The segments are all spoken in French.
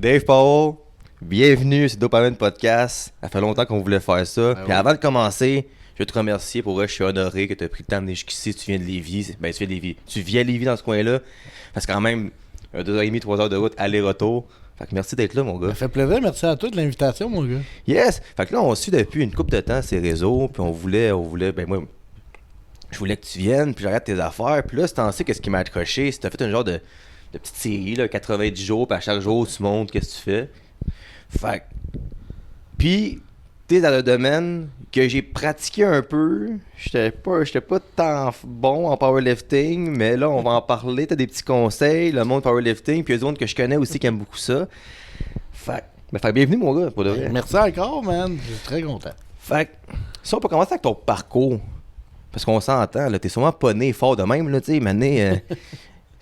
Dave Powell, bienvenue sur Dopamine Podcast. Ça fait longtemps qu'on voulait faire ça. Puis avant de commencer, je veux te remercier pour vrai, je suis honoré que tu aies pris le temps de venir jusqu'ici. Tu viens de Lévis. Ben, tu viens de Lévis. Tu viens à Lévis dans ce coin-là. Parce que quand même, 2h30, 3 heures de route, aller-retour. Fait que merci d'être là, mon gars. Ça fait plaisir, merci à toi de l'invitation, mon gars. Yes! Fait que là, on suit depuis une couple de temps ces réseaux. Puis on voulait, ben moi, je voulais que tu viennes. Puis j'arrête tes affaires. Puis là, c'est ainsi qu'est-ce qui m'a accroché. C'est que t'as fait un genre de petite série, là, 90 jours. Puis à chaque jour, tu montres qu'est-ce que tu fais. Fait que. Puis, t'es dans le domaine que j'ai pratiqué un peu. J'étais pas tant bon en powerlifting, mais là, on va en parler. T'as des petits conseils, le monde powerlifting, puis il y a des autres que je connais aussi qui aiment beaucoup ça. Fait que bienvenue, mon gars, pour de vrai. Merci encore, man. Je suis très content. Fait que, si on peut commencer avec ton parcours, parce qu'on s'entend, là, t'es sûrement pas né fort de même, là, tu sais, mais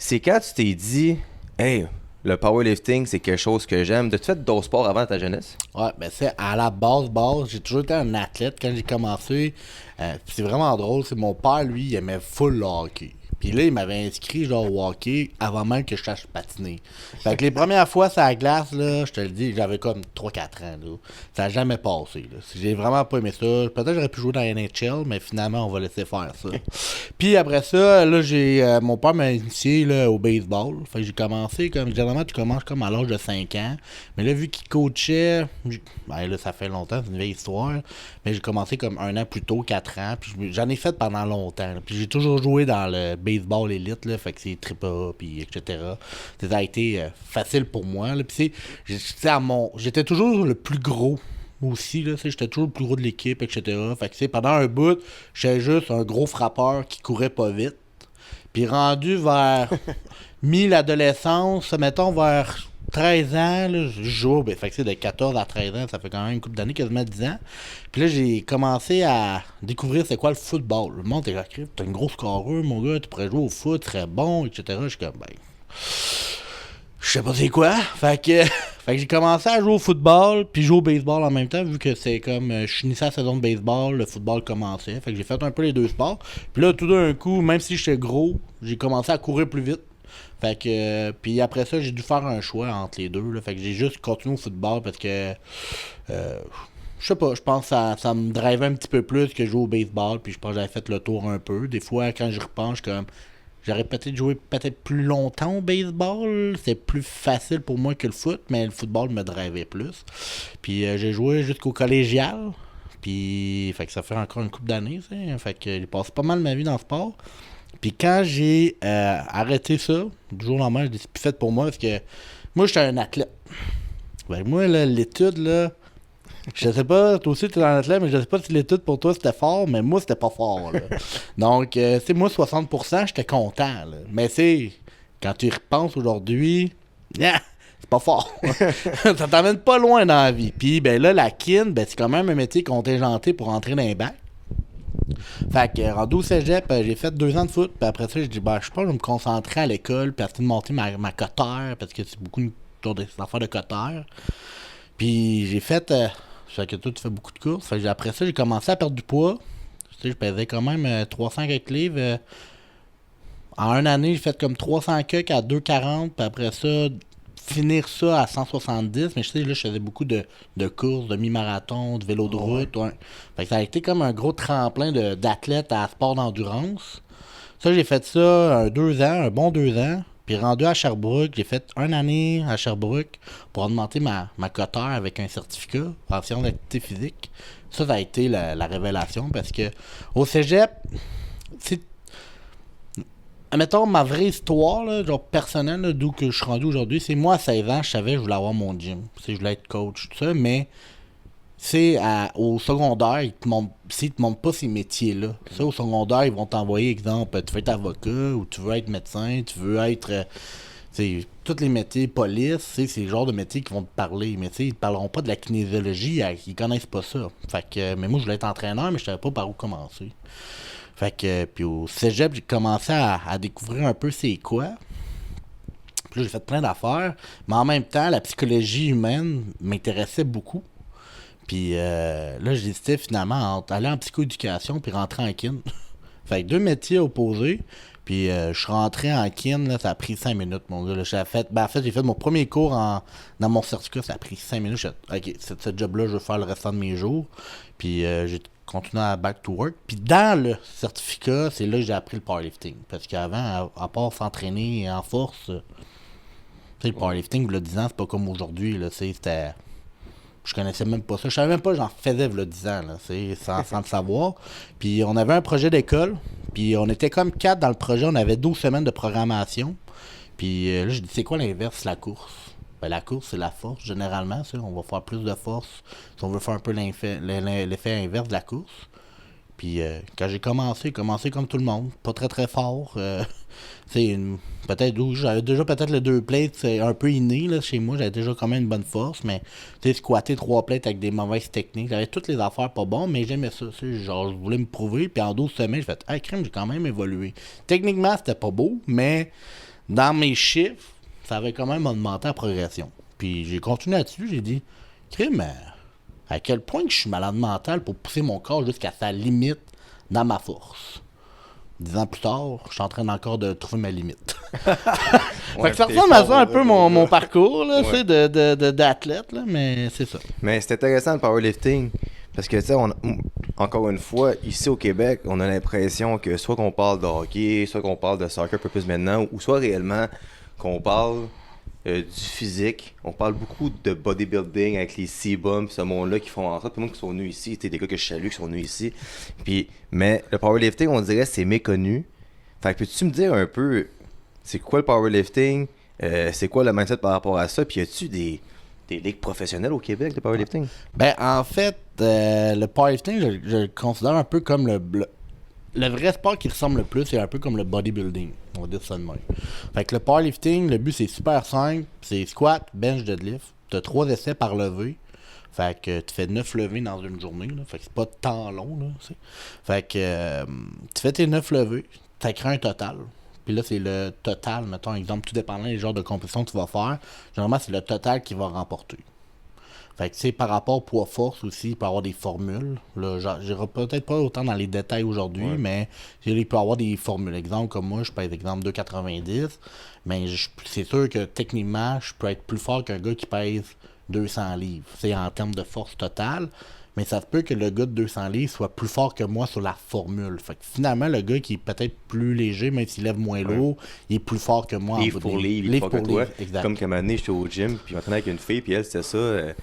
c'est quand tu t'es dit, hey, le powerlifting, c'est quelque chose que j'aime. T'as-tu fait d'autres sports avant ta jeunesse? Ouais, ben c'est à la base, j'ai toujours été un athlète quand j'ai commencé. C'est vraiment drôle, c'est mon père, lui, il aimait full le hockey. Puis là, il m'avait inscrit genre au hockey avant même que je sache patiner. Fait que les premières fois sur la glace, là, je te le dis, j'avais comme 3-4 ans. Là. Ça n'a jamais passé. Là. J'ai vraiment pas aimé ça. Peut-être que j'aurais pu jouer dans la NHL, mais finalement, on va laisser faire ça. Puis après ça, là, mon père m'a initié là, au baseball. Fait que j'ai commencé comme. Généralement, tu commences comme à l'âge de 5 ans. Mais là, vu qu'il coachait, ben là, ça fait longtemps, c'est une vieille histoire. Mais j'ai commencé comme 1 an plus tôt, 4 ans. Puis j'en ai fait pendant longtemps. Là. Puis j'ai toujours joué dans le baseball élite, là, fait que c'est AAA, puis etc. Ça a été facile pour moi. Là, puis j'étais toujours le plus gros aussi, là, j'étais toujours le plus gros de l'équipe, etc. Fait que pendant un bout, j'étais juste un gros frappeur qui courait pas vite. Puis rendu vers mi-l'adolescence, mettons vers 13 ans, là, je joue, fait que de 14 à 13 ans, ça fait quand même une couple d'années, quasiment 10 ans. Puis là, j'ai commencé à découvrir c'est quoi le football. Le monde est écrit, t'as une grosse carrure, mon gars, tu pourrais jouer au foot, tu serais bon, etc. Je suis comme, ben, je sais pas c'est quoi. Fait que j'ai commencé à jouer au football, puis jouer au baseball en même temps, vu que c'est comme, je finissais la saison de baseball, le football commençait. Fait que j'ai fait un peu les deux sports. Puis là, tout d'un coup, même si j'étais gros, j'ai commencé à courir plus vite. Fait que, puis après ça, j'ai dû faire un choix entre les deux. Là. Fait que j'ai juste continué au football parce que, je sais pas, je pense que ça me drivait un petit peu plus que jouer au baseball. Puis je pense que j'avais fait le tour un peu. Des fois, quand je repense, comme, j'aurais peut-être joué peut-être plus longtemps au baseball. C'est plus facile pour moi que le foot, mais le football me drivait plus. Puis j'ai joué jusqu'au collégial. Puis, fait que ça fait encore une couple d'années, ça. Fait que j'ai passé pas mal ma vie dans le sport. Puis quand j'ai arrêté ça, du jour au lendemain, je dis c'est plus fait pour moi parce que moi, j'étais un athlète. Ben, moi, là, l'étude, là, je sais pas, toi aussi, tu es un athlète, mais je sais pas si l'étude pour toi c'était fort, mais moi, c'était pas fort. Là. Donc, c'est moi, 60%, j'étais content. Là. Mais c'est, quand tu y repenses aujourd'hui, c'est pas fort. Ça t'amène pas loin dans la vie. Puis, ben là, la kin, ben, c'est quand même un métier contingenté pour entrer dans les bacs. Fait que rendu au cégep, j'ai fait 2 ans de foot, puis après ça, j'ai dit, ben, je sais pas, je vais me concentrer à l'école, puis essayer de monter ma coteur, parce que c'est beaucoup des affaires de coteur. Puis j'ai fait, fait que toi, tu fais beaucoup de courses. Fait que après ça, j'ai commencé à perdre du poids. Tu sais, je pesais quand même 300 quelques livres. En une année, j'ai fait comme 300 quelques à 2,40, puis après ça, finir ça à 170, mais je sais, là, je faisais beaucoup de courses, de mi-marathon, de vélo de route. Ouais. Fait que ça a été comme un gros tremplin d'athlète à sport d'endurance. Ça, j'ai fait ça 2 ans, un bon 2 ans. Puis rendu à Sherbrooke, j'ai fait 1 année à Sherbrooke pour augmenter ma coteur avec un certificat en sciences d'activité physique. Ça a été la révélation parce que au cégep, c'est admettons, ma vraie histoire, là, genre personnelle, là, d'où que je suis rendu aujourd'hui, c'est moi à 16 ans, je savais que je voulais avoir mon gym. Je voulais être coach, tout ça, mais au secondaire, ils te montrent pas ces métiers-là. Ça, au secondaire, ils vont t'envoyer, exemple, tu veux être avocat, ou tu veux être médecin, tu veux être. Tous les métiers, police, c'est le genre de métiers qui vont te parler. Mais ils ne parleront pas de la kinésiologie, ils connaissent pas ça. Fait que, mais moi, je voulais être entraîneur, mais je savais pas par où commencer. Fait que, puis au cégep, j'ai commencé à découvrir un peu c'est quoi. Puis là, j'ai fait plein d'affaires. Mais en même temps, la psychologie humaine m'intéressait beaucoup. Puis là, j'hésitais finalement entre aller en psychoéducation puis rentrer en kin. Fait que 2 métiers opposés. Puis je suis rentré en kin, là, ça a pris 5 minutes, mon gars. Là. En fait, j'ai fait mon premier cours dans mon certificat, ça a pris 5 minutes. OK, ce job-là, je veux faire le restant de mes jours. Puis j'ai continué à back to work. Puis dans le certificat, c'est là que j'ai appris le powerlifting. Parce qu'avant, à part s'entraîner en force, tu sais, le powerlifting, il y a 10 ans, c'est pas comme aujourd'hui. Là, c'était... Je connaissais même pas ça. Je savais même pas que j'en faisais il y a 10 ans, là, sans le savoir. Puis on avait un projet d'école. Puis on était comme 4 dans le projet. On avait 12 semaines de programmation. Puis là, je dis, c'est quoi l'inverse, la course? Ben, la course, c'est la force, généralement. Ça. On va faire plus de force si on veut faire un peu l'effet inverse de la course. Puis quand j'ai commencé comme tout le monde. Pas très très fort. J'avais déjà peut-être les 2 plates, c'est un peu inné là, chez moi. J'avais déjà quand même une bonne force. Mais squatter 3 plates avec des mauvaises techniques. J'avais toutes les affaires pas bonnes, mais j'aimais ça. Genre, je voulais me prouver. Puis en 12 semaines, j'ai fait, hey, crème, j'ai quand même évolué. Techniquement, c'était pas beau, mais dans mes chiffres, ça avait quand même augmenté la progression. Puis j'ai continué là-dessus. J'ai dit, crème, à quel point que je suis malade mental pour pousser mon corps jusqu'à sa limite dans ma force. 10 ans plus tard, je suis en train encore de trouver ma limite. Fait que ça ressemble à ça un peu mon parcours là, d'athlète, là, mais c'est ça. Mais c'est intéressant le powerlifting. Parce que, tu sais, encore une fois, ici au Québec, on a l'impression que soit qu'on parle de hockey, soit qu'on parle de soccer un peu plus maintenant, ou soit réellement qu'on parle du physique. On parle beaucoup de bodybuilding avec les C-bums, ce monde-là qui font en sorte, tout le monde qui sont venus ici, des gars que je salue qui sont venus ici. Mais le powerlifting, on dirait, c'est méconnu. Fait que peux-tu me dire un peu, c'est quoi le powerlifting? C'est quoi le mindset par rapport à ça? Puis y a-tu des ligues professionnelles au Québec de powerlifting? Ben, en fait, le powerlifting, je le considère un peu comme le vrai sport qui ressemble le plus, c'est un peu comme le bodybuilding. On va dire ça de même. Fait que le powerlifting, le but c'est super simple. C'est squat, bench, deadlift. T'as 3 essais par levée. Fait que tu fais 9 levées dans une journée. Là. Fait que c'est pas tant long. Là, fait que tu fais tes 9 levées. T'écris un total. Puis là, c'est le total, mettons, exemple, tout dépendant des genres de compétitions que tu vas faire. Généralement, c'est le total qui va remporter. Fait que, tu sais, par rapport au poids-force aussi, il peut y avoir des formules. Là, j'irai peut-être pas autant dans les détails aujourd'hui, mais il peut y avoir des formules. Exemple, comme moi, je pèse, exemple, 2,90. Mais c'est sûr que, techniquement, je peux être plus fort qu'un gars qui pèse 200 livres. C'est en termes de force totale. Mais ça se peut que le gars de 200 livres soit plus fort que moi sur la formule. Fait que finalement, le gars qui est peut-être plus léger, même s'il lève moins lourd, il est plus fort que moi. Livre pour livre, il est fort que toi. Exact. Comme qu'à un moment donné, j'étais au gym, puis je m'entraînais avec une fille, puis elle, c'était ça.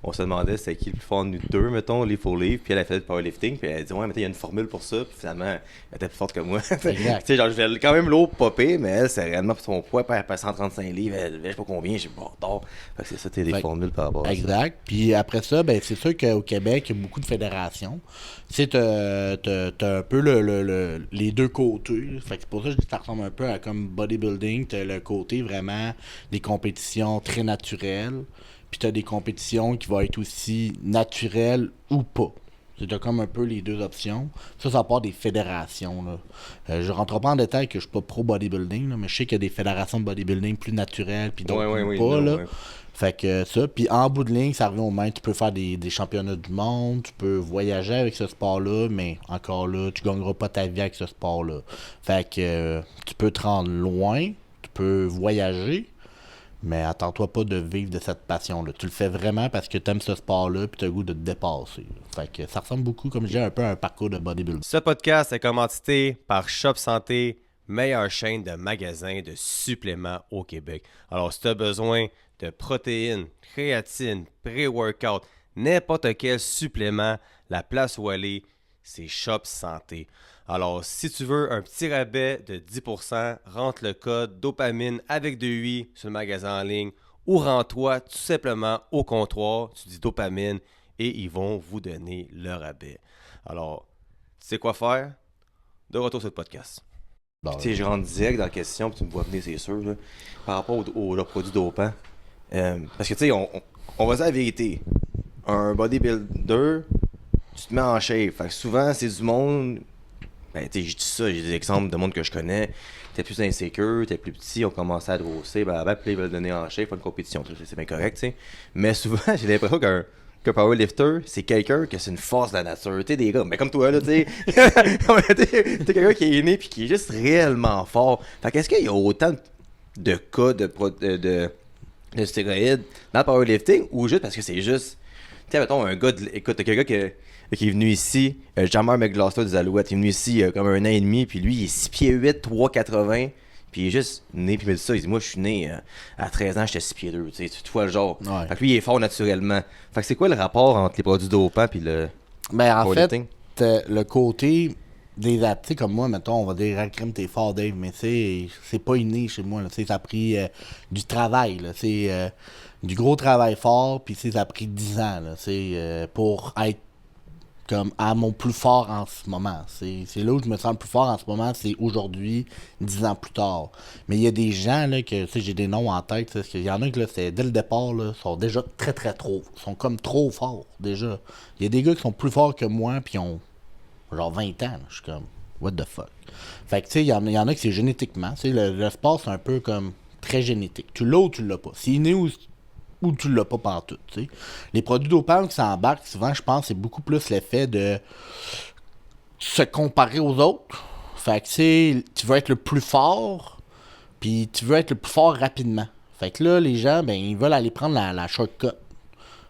On se demandait c'était qui le plus fort de nous deux, mettons, livre pour livre, puis elle a fait du powerlifting, puis elle a dit, ouais, mais il y a une formule pour ça, puis finalement, elle était plus forte que moi. Exact. Genre, je vais quand même l'eau popper, mais elle, c'est réellement pour son poids, elle pèse 135 livres, elle je sais pas combien, j'ai pas tort. Fait que c'est ça, t'es des formules par rapport à ça. Exact. Puis après ça, ben c'est sûr qu'au Québec, il y a beaucoup de fédérations. Tu sais, t'as un peu les deux côtés. Fait que c'est pour ça que je dis que ça ressemble un peu à comme bodybuilding. T'as le côté vraiment des compétitions très naturelles. Puis t'as des compétitions qui vont être aussi naturelles ou pas. C'est comme un peu les deux options. Ça part des fédérations. Là. Je rentre pas en détail que je suis pas pro bodybuilding, là, mais je sais qu'il y a des fédérations de bodybuilding plus naturelles puis d'autres pas. Là. Fait que ça. Puis en bout de ligne, ça revient au même. Tu peux faire des championnats du monde, tu peux voyager avec ce sport-là, mais encore là, tu gagneras pas ta vie avec ce sport-là. Fait que tu peux te rendre loin, tu peux voyager. Mais attends-toi pas de vivre de cette passion-là. Tu le fais vraiment parce que tu aimes ce sport-là puis tu as le goût de te dépasser. Fait que ça ressemble beaucoup, comme je dis, un peu à un parcours de bodybuilding. Ce podcast est commandité par Shop Santé, meilleure chaîne de magasins de suppléments au Québec. Alors, si tu as besoin de protéines, créatine, pré-workout, n'importe quel supplément, la place où aller, c'est Shop Santé. Alors, si tu veux un petit rabais de 10%, rentre le code dopamine avec 2i sur le magasin en ligne ou rends-toi tout simplement au comptoir, tu dis dopamine et ils vont vous donner le rabais. Alors, tu sais quoi faire? De retour sur le podcast. Tu sais, je rentre direct dans la question, puis tu me vois venir, c'est sûr, là, par rapport aux produits dopants. Parce que, tu sais, on va dire la vérité. Un bodybuilder, tu te mets en shape. Fait que souvent, c'est du monde... Ben, tu sais, je dis ça, j'ai des exemples de monde que je connais. T'es plus insécure, t'es plus petit, on commençait à grossir, puis ils veulent le donner en shape, faire une compétition. C'est bien correct, tu sais. Mais souvent, j'ai l'impression qu'un qu'un powerlifter, c'est quelqu'un que c'est une force de la nature. Tu sais, des gars, mais comme toi, là, tu sais. T'es quelqu'un qui est né puis qui est juste réellement fort. Fait qu'est-ce qu'il y a autant de cas de stéroïdes dans le powerlifting ou juste parce que c'est juste. Tu sais, mettons, un gars, écoute, t'as quelqu'un qui est venu ici, Jamar McGloster des Alouettes, il est venu ici comme 1 an et demi, puis lui, il est 6 pieds 8, 3,80, puis il est juste né, puis il me dit ça, il dit, moi, je suis né à 13 ans, j'étais 6 pieds 2, tu sais, tu vois le genre. Ouais. Fait que lui, il est fort naturellement. Fait que c'est quoi le rapport entre les produits dopants puis le Ben, en fait, powerlifting? le côté des athlètes comme moi, mettons, on va dire, ah, crème, t'es fort, Dave, mais c'est pas inné chez moi, là. Ça a pris du travail, là. C'est du gros travail fort, puis ça a pris 10 ans, là, pour être comme à mon plus fort en ce moment. C'est là où je me sens le plus fort en ce moment, c'est aujourd'hui, 10 ans plus tard. Mais il y a des gens, là, que, j'ai des noms en tête, parce qu'il y en a que, là, c'est dès le départ, là, sont déjà très, très trop. Sont comme trop forts, déjà. Il y a des gars qui sont plus forts que moi, puis ont genre 20 ans, là. Je suis comme, what the fuck. Fait que, tu sais, il y en a que c'est génétiquement. Tu sais, le sport, c'est un peu comme très génétique. Tu l'as ou tu l'as pas. C'est inné ou tu l'as pas pantoute, tu sais. Les produits dopants qui s'embarquent, souvent, je pense, c'est beaucoup plus l'effet de se comparer aux autres. Fait que, tu sais, tu veux être le plus fort, puis tu veux être le plus fort rapidement. Fait que là, les gens, ben, ils veulent aller prendre la shortcut.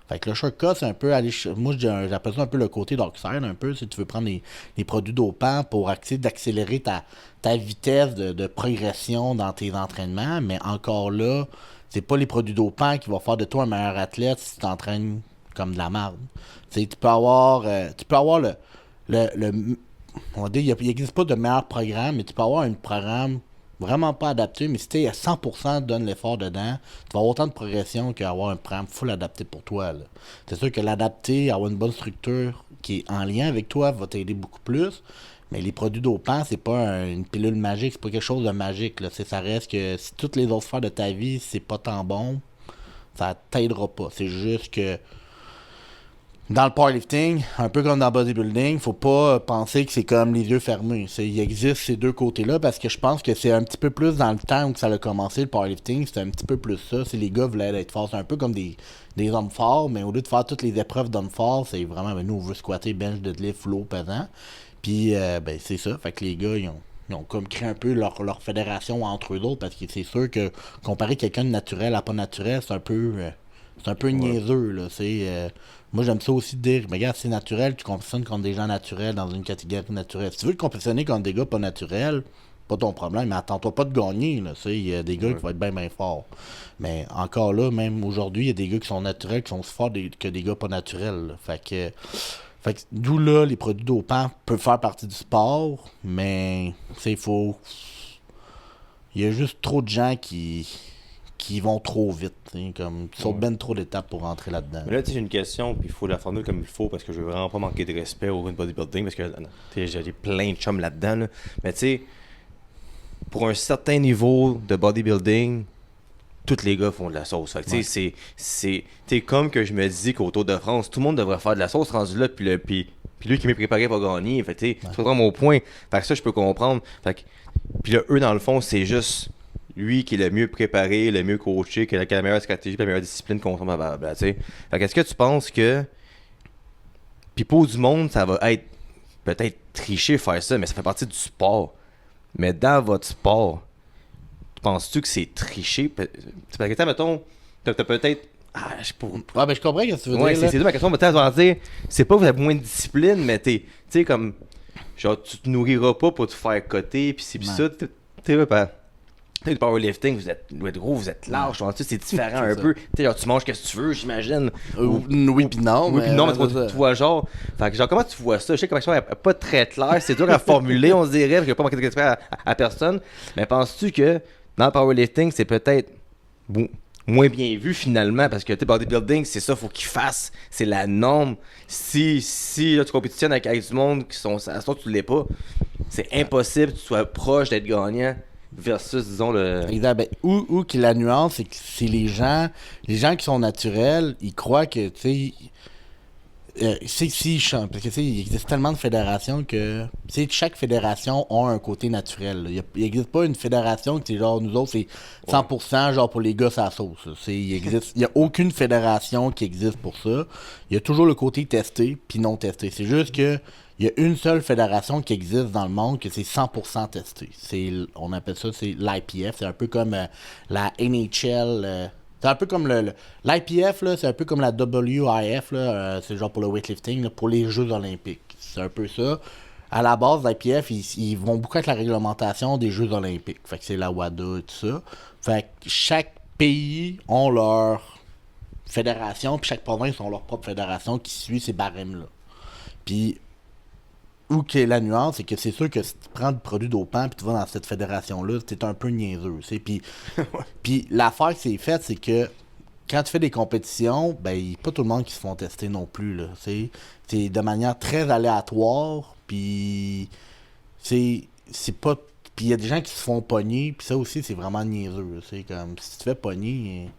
Fait que le shortcut, c'est un peu aller. Moi, j'appelle ça un peu le côté darkside, un peu, si tu veux prendre les produits dopants pour essayer d'accélérer ta vitesse de progression dans tes entraînements, mais encore là, c'est pas les produits dopants qui vont faire de toi un meilleur athlète si tu t'entraînes comme de la merde. Tu peux avoir on va dire, il n'existe pas de meilleur programme, mais tu peux avoir un programme vraiment pas adapté, mais si tu es à 100% donne l'effort dedans, tu vas avoir autant de progression qu'avoir un programme full adapté pour toi, là. C'est sûr que l'adapter, avoir une bonne structure qui est en lien avec toi va t'aider beaucoup plus. Mais les produits dopants, c'est pas une pilule magique, c'est pas quelque chose de magique, là. Ça reste que si toutes les autres sphères de ta vie, c'est pas tant bon, ça t'aidera pas. C'est juste que dans le powerlifting, un peu comme dans le bodybuilding, faut pas penser que c'est comme les yeux fermés. Il existe ces deux côtés-là parce que je pense que c'est un petit peu plus dans le temps où ça a commencé, le powerlifting, c'était un petit peu plus ça. C'est les gars voulaient être forts. C'est un peu comme des hommes forts, mais au lieu de faire toutes les épreuves d'hommes forts, c'est vraiment, ben, nous on veut squatter, bench, deadlift, flow, pesant. Puis, ben, c'est ça. Fait que les gars, ils ont comme créé un peu leur fédération entre eux autres parce que c'est sûr que comparer quelqu'un de naturel à pas naturel, c'est un peu niaiseux, là. Moi, j'aime ça aussi de dire, mais regarde, c'est naturel, tu compétitionnes contre des gens naturels dans une catégorie naturelle. Si tu veux te compétitionner contre des gars pas naturels, pas ton problème, mais attends-toi pas de gagner, là. Il y a des gars qui vont être bien, bien forts. Mais encore là, même aujourd'hui, il y a des gars qui sont naturels, qui sont aussi forts que des gars pas naturels, là. Fait que d'où là, les produits dopants peuvent faire partie du sport, mais c'est faux. Il y a juste trop de gens qui vont trop vite, comme ils sautent ben trop d'étapes pour rentrer là-dedans. Mais là, tu sais, j'ai une question, puis il faut la formuler comme il faut, parce que je veux vraiment pas manquer de respect au bodybuilding, parce que j'ai plein de chums là-dedans, là. Mais tu sais, pour un certain niveau de bodybuilding, tous les gars font de la sauce. Fait que, tu sais, c'est comme que je me dis qu'au Tour de France, tout le monde devrait faire de la sauce rendu là, puis lui qui m'est préparé va gagner. Fait que, tu sais, tu comprends mon point. Fait que ça, je peux comprendre. Fait que, puis là, eux, dans le fond, c'est juste lui qui est le mieux préparé, le mieux coaché, qui a la meilleure stratégie, la meilleure discipline qu'on tombe à tu sais. Fait que, est-ce que tu penses que. Puis pour du monde, ça va être peut-être tricher faire ça, mais ça fait partie du sport. Mais dans votre sport, penses-tu que c'est tricher? Parce que, mettons, t'as peut-être. Ah, je pourrais. Ouais, ben je comprends ce que tu veux Ouais, dire. c'est ma question. Mais tu vas dire, c'est pas que vous avez moins de discipline, mais tu sais, comme. Genre, tu te nourriras pas pour te faire coter, pis c'est pis ça. Tu sais, le powerlifting, vous êtes gros, vous êtes large, c'est différent un peu. Tu sais, genre, tu manges ce que tu veux, j'imagine. Oui, pis non. Oui, pis non, mais tu vois, genre. Fait que, genre, comment tu vois ça? Je sais que ma question est pas très claire, c'est dur à formuler, on se dirait, parce qu'il n'y a pas manqué d'expert à personne. Mais penses-tu que dans le powerlifting, c'est peut-être moins bien vu finalement, parce que tu sais, bodybuilding, c'est ça, faut qu'il fasse, c'est la norme. Si là, tu compétitionnes avec du monde qui sont à ce tu l'es pas, c'est impossible que tu sois proche d'être gagnant versus, disons, le. Exact. Ben, où que la nuance, c'est que c'est les gens qui sont naturels, ils croient que, tu sais, Parce que il existe tellement de fédérations que chaque fédération a un côté naturel. Là. Il n'existe pas une fédération qui est genre nous autres c'est 100% genre pour les gars ça sauce. Il y a aucune fédération qui existe pour ça. Il y a toujours le côté testé puis non testé. C'est juste que il y a une seule fédération qui existe dans le monde que c'est 100% testé. On appelle ça c'est l'IPF. C'est un peu comme la NHL. C'est un peu comme l'IPF, là, c'est un peu comme la WIF, là, c'est genre pour le weightlifting, là, pour les Jeux olympiques. C'est un peu ça. À la base, l'IPF, ils vont beaucoup avec la réglementation des Jeux olympiques. Fait que c'est la WADA et tout ça. Fait que chaque pays ont leur fédération, puis chaque province ont leur propre fédération qui suit ces barèmes-là. Puis où qu'est la nuance, c'est que c'est sûr que si tu prends du produit dopant puis tu vas dans cette fédération-là, c'est un peu niaiseux, tu sais. Puis l'affaire qui s'est faite, c'est que quand tu fais des compétitions, ben, il n'y a pas tout le monde qui se font tester non plus, là, tu sais. C'est de manière très aléatoire, puis c'est pas... Puis il y a des gens qui se font pogner, puis ça aussi, c'est vraiment niaiseux, tu sais. Comme, si tu te fais pogner...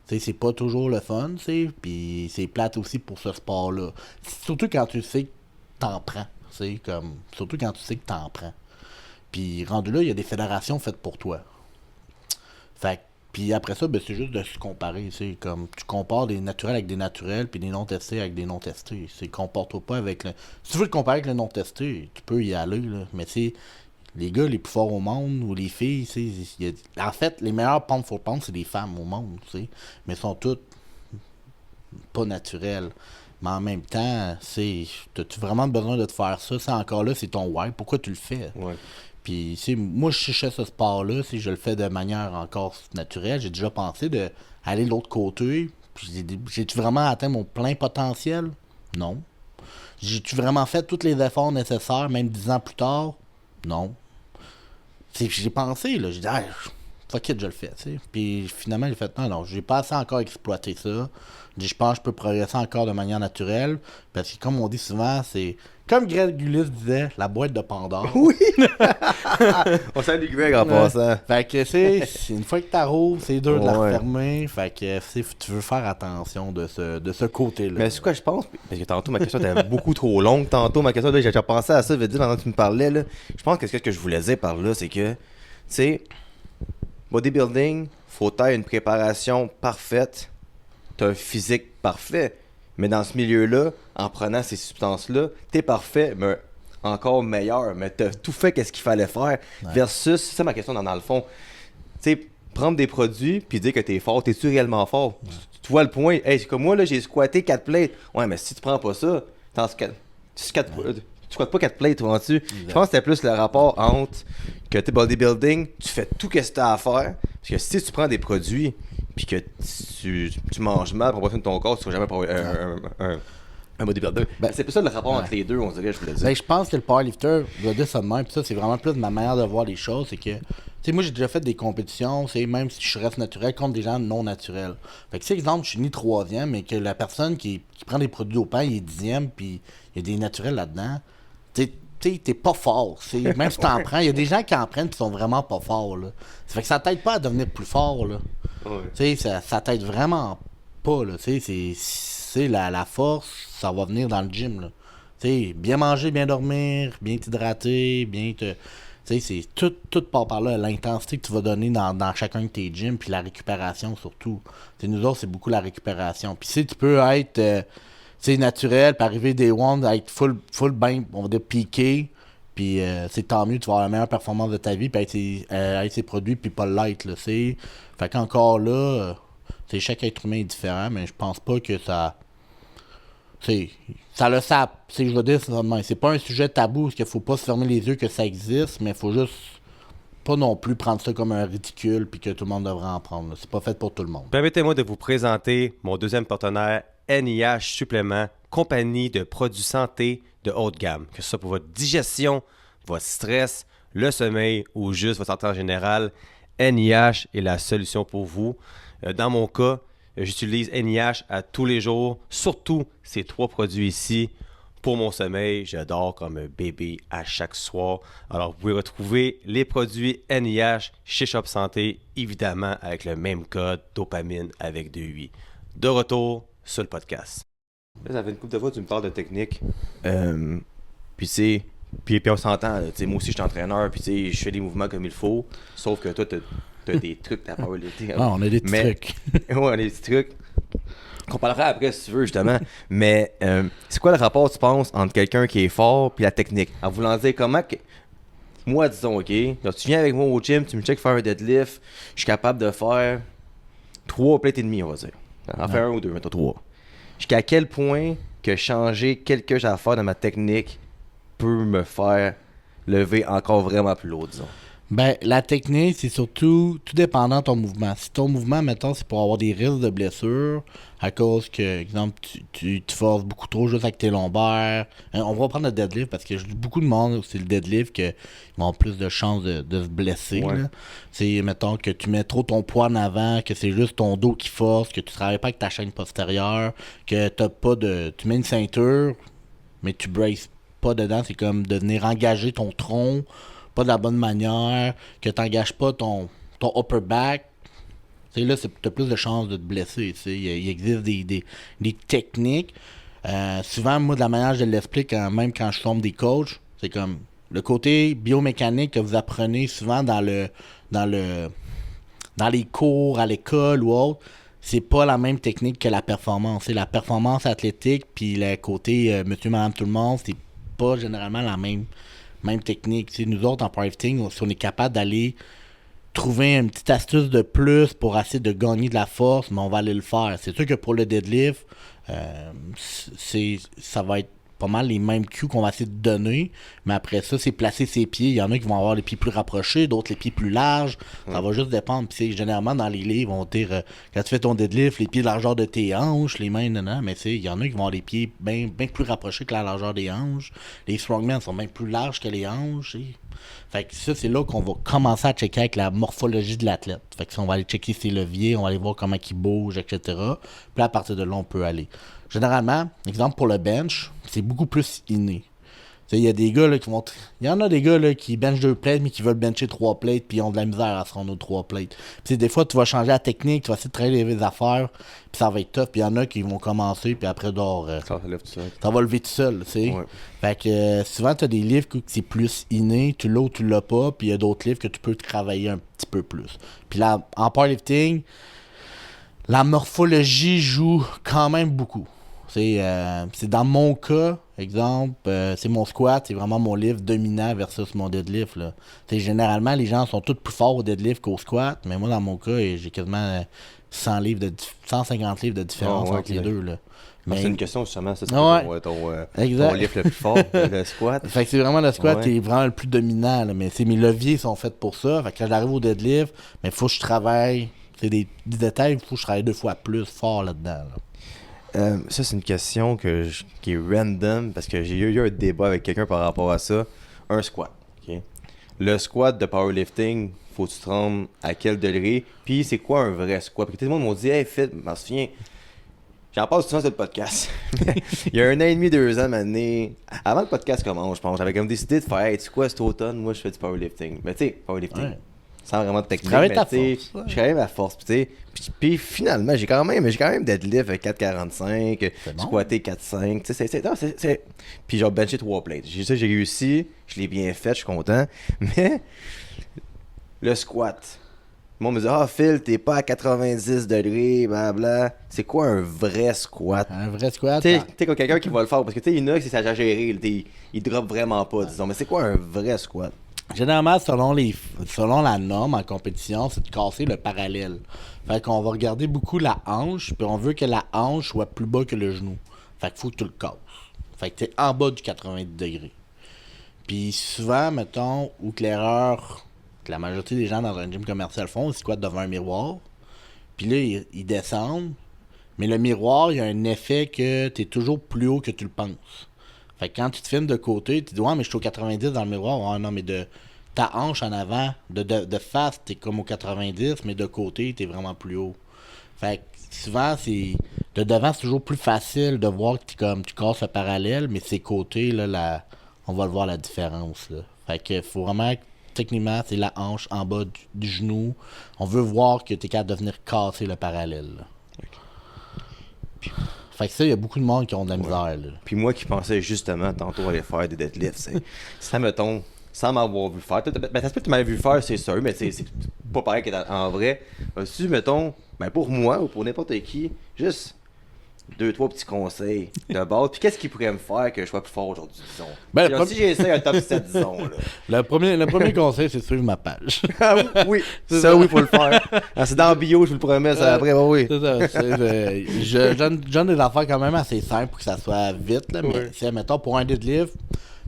Tu sais, c'est pas toujours le fun, tu sais. Puis c'est plate aussi pour ce sport-là. Surtout quand tu sais que t'en prends. Comme, surtout quand tu sais que t'en prends. Puis rendu là, il y a des fédérations faites pour toi. Fait puis après ça, ben, c'est juste de se comparer. Comme tu compares des naturels avec des naturels, puis des non testés avec des non testés. Compare-toi pas avec le. Si tu veux te comparer avec le non testé, tu peux y aller, là. Mais les gars les plus forts au monde, ou les filles, en fait, les meilleurs pound for pound, c'est des femmes au monde, mais elles sont toutes pas naturelles. Mais en même temps, t'as-tu vraiment besoin de te faire ça? C'est encore là, c'est ton why. Pourquoi tu le fais? Ouais. Puis, moi, je cherchais ce sport-là, si je le fais de manière encore naturelle. J'ai déjà pensé d'aller de l'autre côté. Puis, j'ai-tu vraiment atteint mon plein potentiel? Non. J'ai-tu vraiment fait tous les efforts nécessaires, même 10 ans plus tard? Non. J'ai pensé, là. J'ai dit, fuck it, je le fais, tu sais. Puis finalement, j'ai fait, non, j'ai pas assez encore exploité ça. Je pense que je peux progresser encore de manière naturelle. Parce que, comme on dit souvent, c'est. Comme Greg Gullis disait, la boîte de Pandore. Oui! On salue Greg en passant. Fait que, c'est une fois que t'arrives, c'est dur de la Ouais. refermer. Fait que, tu veux faire attention de ce côté-là. Mais c'est quoi, je pense, parce que tantôt ma question était beaucoup trop longue. Tantôt, ma question, là, j'ai déjà pensé à ça, vite dit, pendant que tu me parlais. Là. Je pense que ce que je voulais dire par là, c'est que, tu sais, bodybuilding, faut avoir une préparation parfaite. T'as un physique parfait. Mais dans ce milieu-là, en prenant ces substances-là, t'es parfait, mais encore meilleur. Mais t'as tout fait qu'est-ce qu'il fallait faire. Ouais. Versus, c'est ça ma question dans le fond. Tu sais, prendre des produits puis dire que t'es fort, t'es-tu réellement fort? Ouais. Tu vois le point. Hey, c'est comme moi, là, j'ai squatté 4 plates. Ouais, mais si tu prends pas ça, tu squattes pas 4 plates, tu vois-tu? Je pense que c'était plus le rapport entre que t'es bodybuilding, tu fais tout ce que t'as à faire. Parce que si tu prends des produits puis que tu manges mal pour proportion de ton corps, tu seras jamais un bodybuilder. C'est plus ça le rapport entre les deux, on dirait, je voulais dire. Ben, je pense que le powerlifter doit dire ça de même. Puis ça, c'est vraiment plus ma manière de voir les choses. C'est que, tu sais, moi, j'ai déjà fait des compétitions, même si je reste naturel, contre des gens non naturels. Fait que, si, exemple, je suis ni troisième, mais que la personne qui prend des produits dopants, il est dixième, puis il y a des naturels là-dedans, t'es pas fort. Même si t'en prends, il y a des gens qui en prennent qui sont vraiment pas forts. Là. Ça fait que ça t'aide pas à devenir plus fort. Là. Ouais. Ça t'aide vraiment pas. Là. C'est la force, ça va venir dans le gym. Là. Bien manger, bien dormir, bien t'hydrater, bien te. C'est tout part par là, l'intensité que tu vas donner dans chacun de tes gyms, puis la récupération surtout. Nous autres, c'est beaucoup la récupération. Puis si tu peux être naturel, puis arriver day one, être full ben, on va dire piqué, puis tant mieux, tu vas avoir la meilleure performance de ta vie, puis avec ses produits, puis pas l'être. Là, fait qu'encore là, chaque être humain est différent, mais je pense pas que ça. Ça le sape. Je veux dire, c'est pas un sujet tabou, parce qu'il faut pas se fermer les yeux que ça existe, mais il faut juste pas non plus prendre ça comme un ridicule puis que tout le monde devrait en prendre. Là. C'est pas fait pour tout le monde. Permettez-moi de vous présenter mon deuxième partenaire, NIH Supplément, compagnie de produits santé de haut de gamme. Que ce soit pour votre digestion, votre stress, le sommeil ou juste votre santé en général, NIH est la solution pour vous. Dans mon cas, j'utilise NIH à tous les jours, surtout ces 3 produits ici. Pour mon sommeil, je dors comme un bébé à chaque soir. Alors, vous pouvez retrouver les produits NIH chez Shop Santé, évidemment avec le même code dopamine avec 2 8. De retour sur le podcast. Là, ça fait une couple de fois que tu me parles de technique. Puis tu sais, puis on s'entend, là, tu sais, moi aussi je suis entraîneur, puis tu sais, je fais des mouvements comme il faut, sauf que toi, t'as des trucs, t'as powerlifting. Ah, on a des petits trucs. Ouais, on a des petits trucs. Qu'on parlera après si tu veux, justement. Mais c'est quoi le rapport, tu penses, entre quelqu'un qui est fort puis la technique? En voulant dire comment que. Moi, disons, OK, donc tu viens avec moi au gym, tu me checkes faire un deadlift, je suis capable de faire 3 plates et demi, on va dire. En faire un ou deux, mettons 3. Jusqu'à quel point que changer quelque chose à faire dans ma technique peut me faire lever encore vraiment plus haut, disons. Ben, la technique, c'est surtout tout dépendant de ton mouvement. Si ton mouvement, mettons, c'est pour avoir des risques de blessure, à cause que, exemple, tu te forces beaucoup trop juste avec tes lombaires. On va prendre le deadlift parce que beaucoup de monde, c'est le deadlift qui ont plus de chances de se blesser. Ouais. C'est, mettons, que tu mets trop ton poids en avant, que c'est juste ton dos qui force, que tu travailles pas avec ta chaîne postérieure, que t'as pas de. Tu mets une ceinture, mais tu braces pas dedans. C'est comme de venir engager ton tronc pas de la bonne manière, que tu n'engages pas ton upper back, là, tu as plus de chances de te blesser. Il existe des techniques. Souvent, moi, de la manière que je l'explique, même quand je forme des coachs, c'est comme le côté biomécanique que vous apprenez souvent dans les cours, à l'école ou autre. C'est pas la même technique que la performance. La performance athlétique, puis le côté monsieur, madame, tout le monde, c'est pas généralement la même technique. T'sais, nous autres, en powerlifting, si on est capable d'aller trouver une petite astuce de plus pour essayer de gagner de la force, mais on va aller le faire. C'est sûr que pour le deadlift, ça va être pas mal les mêmes cues qu'on va essayer de donner, mais après ça, c'est placer ses pieds. Il y en a qui vont avoir les pieds plus rapprochés, d'autres les pieds plus larges. Ça va juste dépendre. Puis généralement, dans les livres, on va dire, quand tu fais ton deadlift, les pieds de la largeur de tes hanches, les mains, non, mais il y en a qui vont avoir les pieds bien plus rapprochés que la largeur des hanches. Les strongmen sont bien plus larges que les hanches. Fait que ça, c'est là qu'on va commencer à checker avec la morphologie de l'athlète. Fait que on va aller checker ses leviers, on va aller voir comment il bouge, etc. Puis à partir de là, on peut aller. Généralement, exemple pour le bench, c'est beaucoup plus inné. Il y a des gars là, qui vont. Il y en a des gars là, qui benchent 2 plates, mais qui veulent bencher 3 plates, puis ils ont de la misère à se rendre aux 3 plates. Puis des fois, tu vas changer la technique, tu vas essayer de travailler les affaires, puis ça va être tough. Puis il y en a qui vont commencer, puis après, Ça lève tout seul. ça va lever tout seul, tu sais. Ouais. Fait que souvent, tu as des livres que c'est plus inné, tu l'as ou tu l'as pas, puis il y a d'autres livres que tu peux travailler un petit peu plus. Puis là, en powerlifting, la morphologie joue quand même beaucoup. C'est dans mon cas, exemple, c'est mon squat, c'est vraiment mon lift dominant versus mon deadlift. Là. Généralement, les gens sont tous plus forts au deadlift qu'au squat, mais moi, dans mon cas, j'ai quasiment 150 livres de différence entre les deux. Là. Mais c'est une question justement, c'est exact. ton lift le plus fort, le squat. Fait que c'est vraiment le squat qui Ouais. est vraiment le plus dominant. Là, mais mes leviers sont faits pour ça. Fait que quand j'arrive au deadlift, il faut que je travaille. C'est des détails, il faut que je travaille 2 fois plus fort là-dedans. Là. Ça, c'est une question qui est random parce que j'ai eu un débat avec quelqu'un par rapport à ça. Un squat. Ok. Le squat de powerlifting, faut que tu te rendes à quel degré? Puis c'est quoi un vrai squat? Parce que tout le monde m'a dit, hey, Phil, je m'en souviens. J'en parle souvent sur le podcast. Il y a 1 an et demi, 2 ans, m'année. Avant le podcast commence, je pense, j'avais comme décidé de faire, hey, tu sais quoi, cet automne, moi je fais du powerlifting. Mais tu sais, powerlifting. Ouais. Sans vraiment de technique. travailles Mais ta tu sais, force, ouais. je travaille ma force. Puis, tu sais, puis finalement, j'ai quand même deadlift 4,45, bon. squatté 4,5. Tu sais, c'est. Puis genre benché 3 plates. J'ai réussi, je l'ai bien fait, je suis content. Mais le squat. Le monde me dit, ah Phil, t'es pas à 90 degrés, blabla. C'est quoi un vrai squat? Un vrai squat, Tu sais, comme quelqu'un qui va le faire, parce que tu sais, il y en a qui c'est exagéré, il drop vraiment pas, disons. Mais c'est quoi un vrai squat? généralement, selon la norme en compétition, c'est de casser le parallèle. Fait qu'on va regarder beaucoup la hanche, puis on veut que la hanche soit plus bas que le genou. Fait qu'il faut que tu le casses. Fait que t'es en bas du 90 degrés. Puis souvent, mettons, où que l'erreur que la majorité des gens dans un gym commercial font, ils squattent devant un miroir. Puis là, ils descendent. Mais le miroir, il y a un effet que t'es toujours plus haut que tu le penses. Fait que quand tu te filmes de côté, tu dis ouais, mais je suis au 90 dans le miroir. Ouais, non, mais de ta hanche en avant, de face, t'es comme au 90, mais de côté, t'es vraiment plus haut. Fait que souvent, de devant, c'est toujours plus facile de voir que tu casses le parallèle, mais ses côtés, là, on va le voir la différence. Là. Fait que faut vraiment, techniquement, c'est la hanche en bas du genou. On veut voir que t'es capable de venir casser le parallèle. Là. Fait Fait que ça, il y a beaucoup de monde qui ont de la misère, là. Puis moi qui pensais justement tantôt aller faire des deadlifts, ça mettons, sans m'avoir vu faire. Ben, ça se peut que tu m'avais vu faire, c'est sûr, mais c'est pas pareil qu'en vrai. Si, mettons, ben pour moi ou pour n'importe qui, juste 2-3 petits conseils de base. Puis qu'est-ce qui pourrait me faire que je sois plus fort aujourd'hui, disons? Ben, Genre, si j'essaie un top 7, disons. Là. Le premier conseil, c'est de suivre ma page. Ah oui, ça oui, faut le faire. Ah, c'est dans la bio, je vous le promets, ça après, oui. C'est ça. Je donne des affaires quand même assez simples pour que ça soit vite, là, mais si, mettons, pour un deadlift,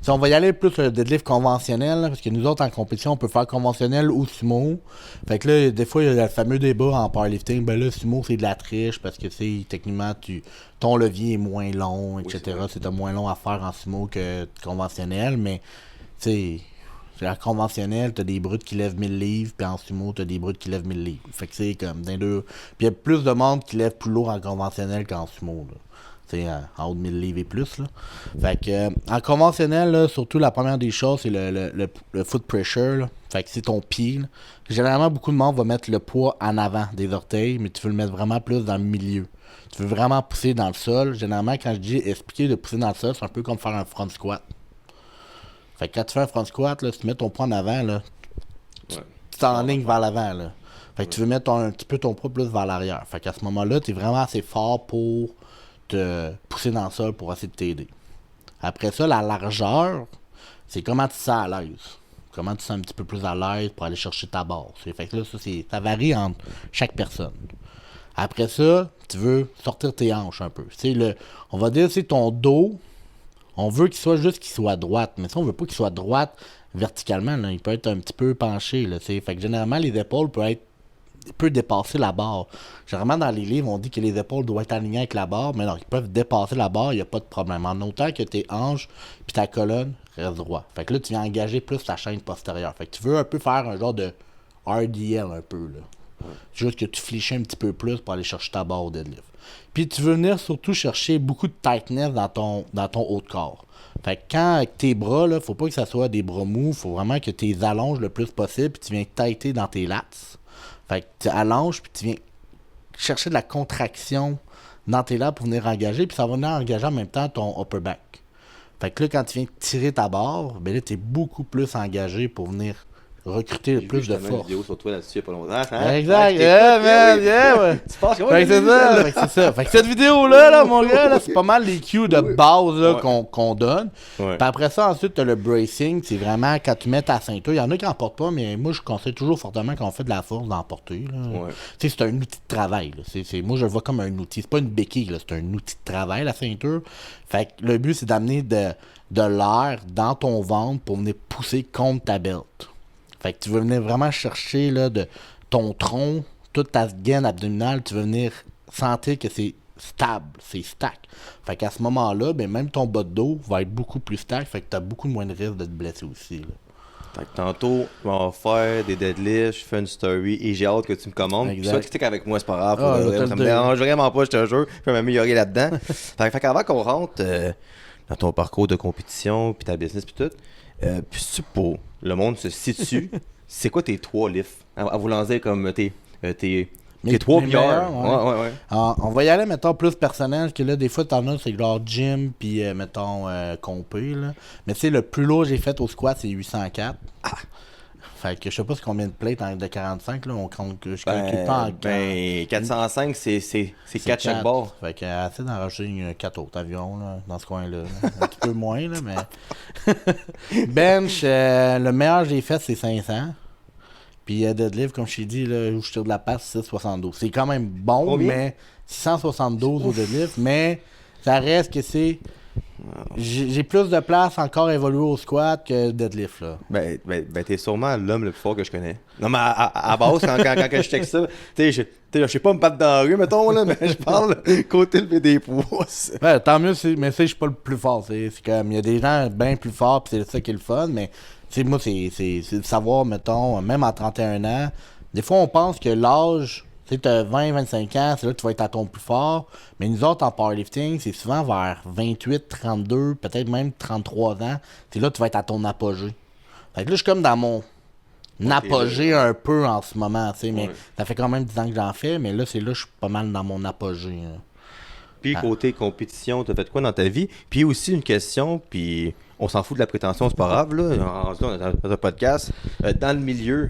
si on va y aller plus sur le deadlift conventionnel, là, parce que nous autres, en compétition, on peut faire conventionnel ou sumo. Fait que là, des fois, il y a le fameux débat en powerlifting. Ben là, sumo, c'est de la triche parce que, tu sais, techniquement, ton levier est moins long, etc. C'est moins long à faire en sumo que conventionnel, mais, tu sais, la conventionnelle, t'as des brutes qui lèvent 1000 livres, puis en sumo, t'as des brutes qui lèvent 1000 livres. Fait que c'est comme d'un deux. Puis il y a plus de monde qui lève plus lourd en conventionnel qu'en sumo, là. C'est en haut de 1000 livres et plus. Là. Fait que, en conventionnel, là, surtout la première des choses, c'est le foot pressure. Là. Fait que c'est ton pied. Là. Généralement, beaucoup de monde va mettre le poids en avant des orteils, mais tu veux le mettre vraiment plus dans le milieu. Tu veux vraiment pousser dans le sol. Généralement, quand je dis expliquer de pousser dans le sol, c'est un peu comme faire un front squat. Fait que quand tu fais un front squat, là, si tu mets ton poids en avant, là, tu t'enlignes vers l'avant. Là. Fait que tu veux mettre un petit peu ton poids plus vers l'arrière. Fait qu'à ce moment-là, tu es vraiment assez fort pour te pousser dans le sol pour essayer de t'aider. Après ça, la largeur, c'est comment tu te sens à l'aise. Comment tu te sens un petit peu plus à l'aise pour aller chercher ta base. Fait que là, ça varie entre chaque personne. Après ça, tu veux sortir tes hanches un peu. On va dire, c'est ton dos, on veut qu'il soit droite. Mais si on veut pas qu'il soit droite verticalement, là, il peut être un petit peu penché. Là, fait que généralement, les épaules peut dépasser la barre. Généralement, dans les livres, on dit que les épaules doivent être alignées avec la barre, mais non, ils peuvent dépasser la barre, il n'y a pas de problème. En autant que tes hanches puis ta colonne restent droits. Fait que là, tu viens engager plus ta chaîne postérieure. Fait que tu veux un peu faire un genre de RDL un peu, là. Juste que tu fliches un petit peu plus pour aller chercher ta barre au deadlift. Puis tu veux venir surtout chercher beaucoup de tightness dans ton haut de corps. Fait que quand avec tes bras, là, faut pas que ça soit des bras mous, faut vraiment que tu les allonges le plus possible, puis tu viens tighter dans tes lats. Fait que tu allonges, puis tu viens chercher de la contraction dans tes lats pour venir engager, puis ça va venir engager en même temps ton upper back. Fait que là, quand tu viens tirer ta barre, ben là, tu es beaucoup plus engagé pour venir recruter le plus de force. J'ai vu une vidéo sur toi là-dessus il n'y a pas longtemps. Hein? Exact, ouais. Tu penses que c'est ça. Fait que cette vidéo-là, mon gars, là, c'est pas mal les cues de base là, qu'on donne. Ouais. Puis après ça, ensuite, tu as le bracing. C'est vraiment quand tu mets ta ceinture. Il y en a qui n'en portent pas, mais moi, je conseille toujours fortement quand on fait de la force d'en porter. Ouais. C'est un outil de travail. Là. Moi, je le vois comme un outil. C'est pas une béquille, là. C'est un outil de travail, la ceinture. Fait que le but, c'est d'amener de l'air dans ton ventre pour venir pousser contre ta belt. Fait que tu veux venir vraiment chercher là, de ton tronc, toute ta gaine abdominale, tu veux venir sentir que c'est stable, c'est stack. Fait qu'à ce moment-là, ben, même ton bas de dos va être beaucoup plus stack, fait que tu as beaucoup moins de risque de te blesser aussi. Là. Fait que tantôt, on va faire des deadlifts, je fais une story et j'ai hâte que tu me commandes. Puis soit tu avec moi, c'est pas grave. Ça me dérange vraiment pas, je te jure. Je peux m'améliorer là-dedans. fait qu'avant qu'on rentre dans ton parcours de compétition, puis ta business, puis tout, puis pour le monde se situe, c'est quoi tes 3 lifts? À vous lancer comme tes 3 pierres. Ouais. On va y aller, mettons, plus personnel, que là, des fois, t'en as, c'est genre gym, puis mettons, compé, là. Mais tu sais, le plus lourd que j'ai fait au squat, c'est 804. Fait que je sais pas combien de plates de 45, là, on compte que je calcule pas en 405, c'est 4 chaque bord. Fait que assez d'en rajouter 4 autres avions, là, dans ce coin-là. Un petit peu moins, là, mais... Bench, le meilleur que j'ai fait, c'est 500. Puis deadlift, comme je t'ai dit, là, où je tire de la passe, 672. C'est quand même bon, mais 672 au deadlift, mais ça reste que c'est... J'ai plus de place encore à évoluer au squat que deadlift, là. Ben t'es sûrement l'homme le plus fort que je connais. Non, mais à base, quand je check ça, je sais pas me battre dans la rue, mettons, là, mais je parle côté lever des pouces. Ouais, tant mieux, mais je suis pas le plus fort. C'est comme, il y a des gens bien plus forts, pis c'est ça qui est le fun, mais moi, c'est de savoir, mettons, même à 31 ans, des fois, on pense que l'âge... Tu sais, 20-25 ans, c'est là que tu vas être à ton plus fort. Mais nous autres, en powerlifting, c'est souvent vers 28, 32, peut-être même 33 ans. C'est là que tu vas être à ton apogée. Fait que là, je suis comme dans mon apogée un peu en ce moment, tu sais. Mais ça fait quand même 10 ans que j'en fais, mais là, c'est là que je suis pas mal dans mon apogée. Là. Puis côté compétition, t'as fait quoi dans ta vie? Puis aussi une question, puis on s'en fout de la prétention, c'est pas grave, là. On est dans un podcast. Dans le milieu,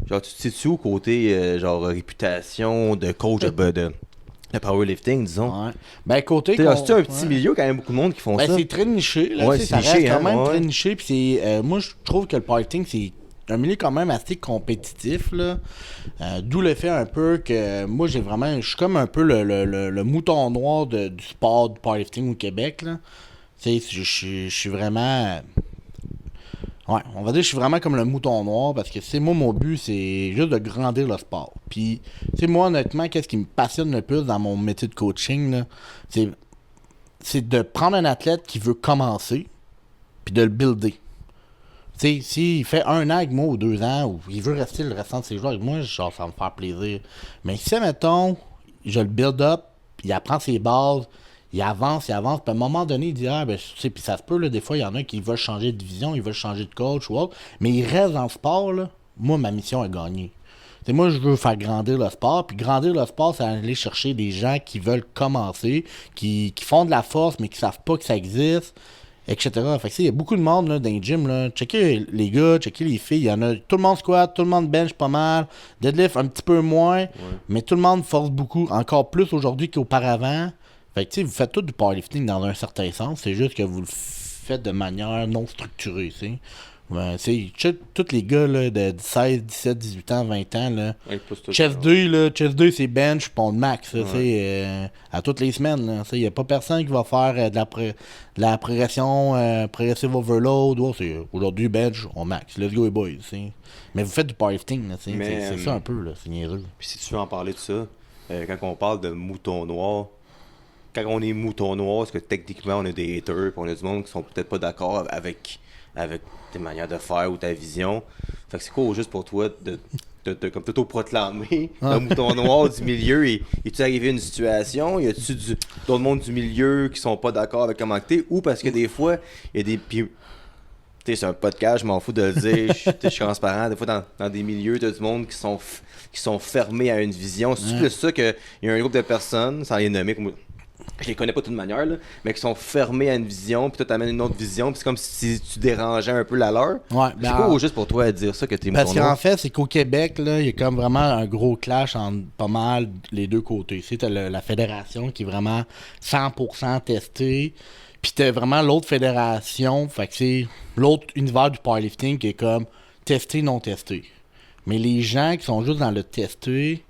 genre, tu te situes où côté, genre, réputation de coach de powerlifting, disons? Ouais. Ben, côté. C'est un petit milieu, quand même, beaucoup de monde qui font ben, ça. c'est très niché, là. Ouais, tu sais, c'est ça niché, reste quand hein, même ouais. très niché. Puis c'est. Moi, je trouve que le powerlifting, c'est un milieu quand même assez compétitif, là. D'où le fait un peu que moi, je suis comme un peu le mouton noir du sport du powerlifting au Québec, là. Tu sais, je suis vraiment. Ouais, on va dire que je suis vraiment comme le mouton noir parce que c'est moi mon but c'est juste de grandir le sport. Puis tu sais moi honnêtement qu'est-ce qui me passionne le plus dans mon métier de coaching là, c'est de prendre un athlète qui veut commencer puis de le builder. Tu sais s'il fait 1 an avec moi ou 2 ans ou il veut rester le restant de ses jours avec moi, genre ça va me faire plaisir. Mais si mettons je le build up, il apprend ses bases, il avance, puis à un moment donné, il dit ah ben tu sais, puis ça se peut là, des fois il y en a qui veulent changer de division, ils veulent changer de coach ou autre, mais il reste dans le sport là. Moi ma mission est gagnée. T'sais, moi je veux faire grandir le sport, puis grandir le sport c'est aller chercher des gens qui veulent commencer, qui font de la force mais qui savent pas que ça existe, etc. Fait que il y a beaucoup de monde là, dans les gyms là. Checker les gars, checker les filles, il y en a tout le monde squat, tout le monde bench pas mal, deadlift un petit peu moins, mais tout le monde force beaucoup, encore plus aujourd'hui qu'auparavant. Fait que, tu sais, vous faites tout du powerlifting dans un certain sens, c'est juste que vous le faites de manière non structurée, tu sais. Tu sais, tous les gars là, de 16, 17, 18 ans, 20 ans, là, chest 2, c'est bench, pont de max, tu sais, à toutes les semaines, là, il n'y a pas personne qui va faire de la progression, progressive overload, c'est aujourd'hui bench, on max, let's go les boys, tu sais. Mais vous faites du powerlifting, là, c'est ça un peu, là, c'est niaiseux. Puis si tu veux en parler de ça, quand on parle de mouton noir, quand on est mouton noir, parce que techniquement on a des haters, puis on a du monde qui sont peut-être pas d'accord avec tes manières de faire ou ta vision. Fait que c'est quoi juste pour toi de comme t'auto-proclamer le mouton noir du milieu et es-tu arrivé à une situation, y a-tu d'autres monde du milieu qui sont pas d'accord avec comment t'es ou parce que des fois il y a des t'sais, c'est un podcast, je m'en fous de le dire, je suis transparent. Des fois, dans des milieux, t'as du monde qui sont fermés à une vision. C'est plus ça qu'il y a un groupe de personnes, sans les nommer, comme je les connais pas de toute manière, là, mais qui sont fermés à une vision, puis toi t'amènes une autre vision, puis c'est comme si tu dérangeais un peu la leur. Ouais, c'est quoi juste pour toi à dire ça que t'es mouton parce noir? qu'en fait, c'est qu'au Québec, là, il y a comme vraiment un gros clash entre pas mal les deux côtés. Tu sais, t'as la fédération qui est vraiment 100% testée, puis t'as vraiment l'autre fédération, fait que c'est l'autre univers du powerlifting qui est comme testé, non testé. Mais les gens qui sont juste dans le testé,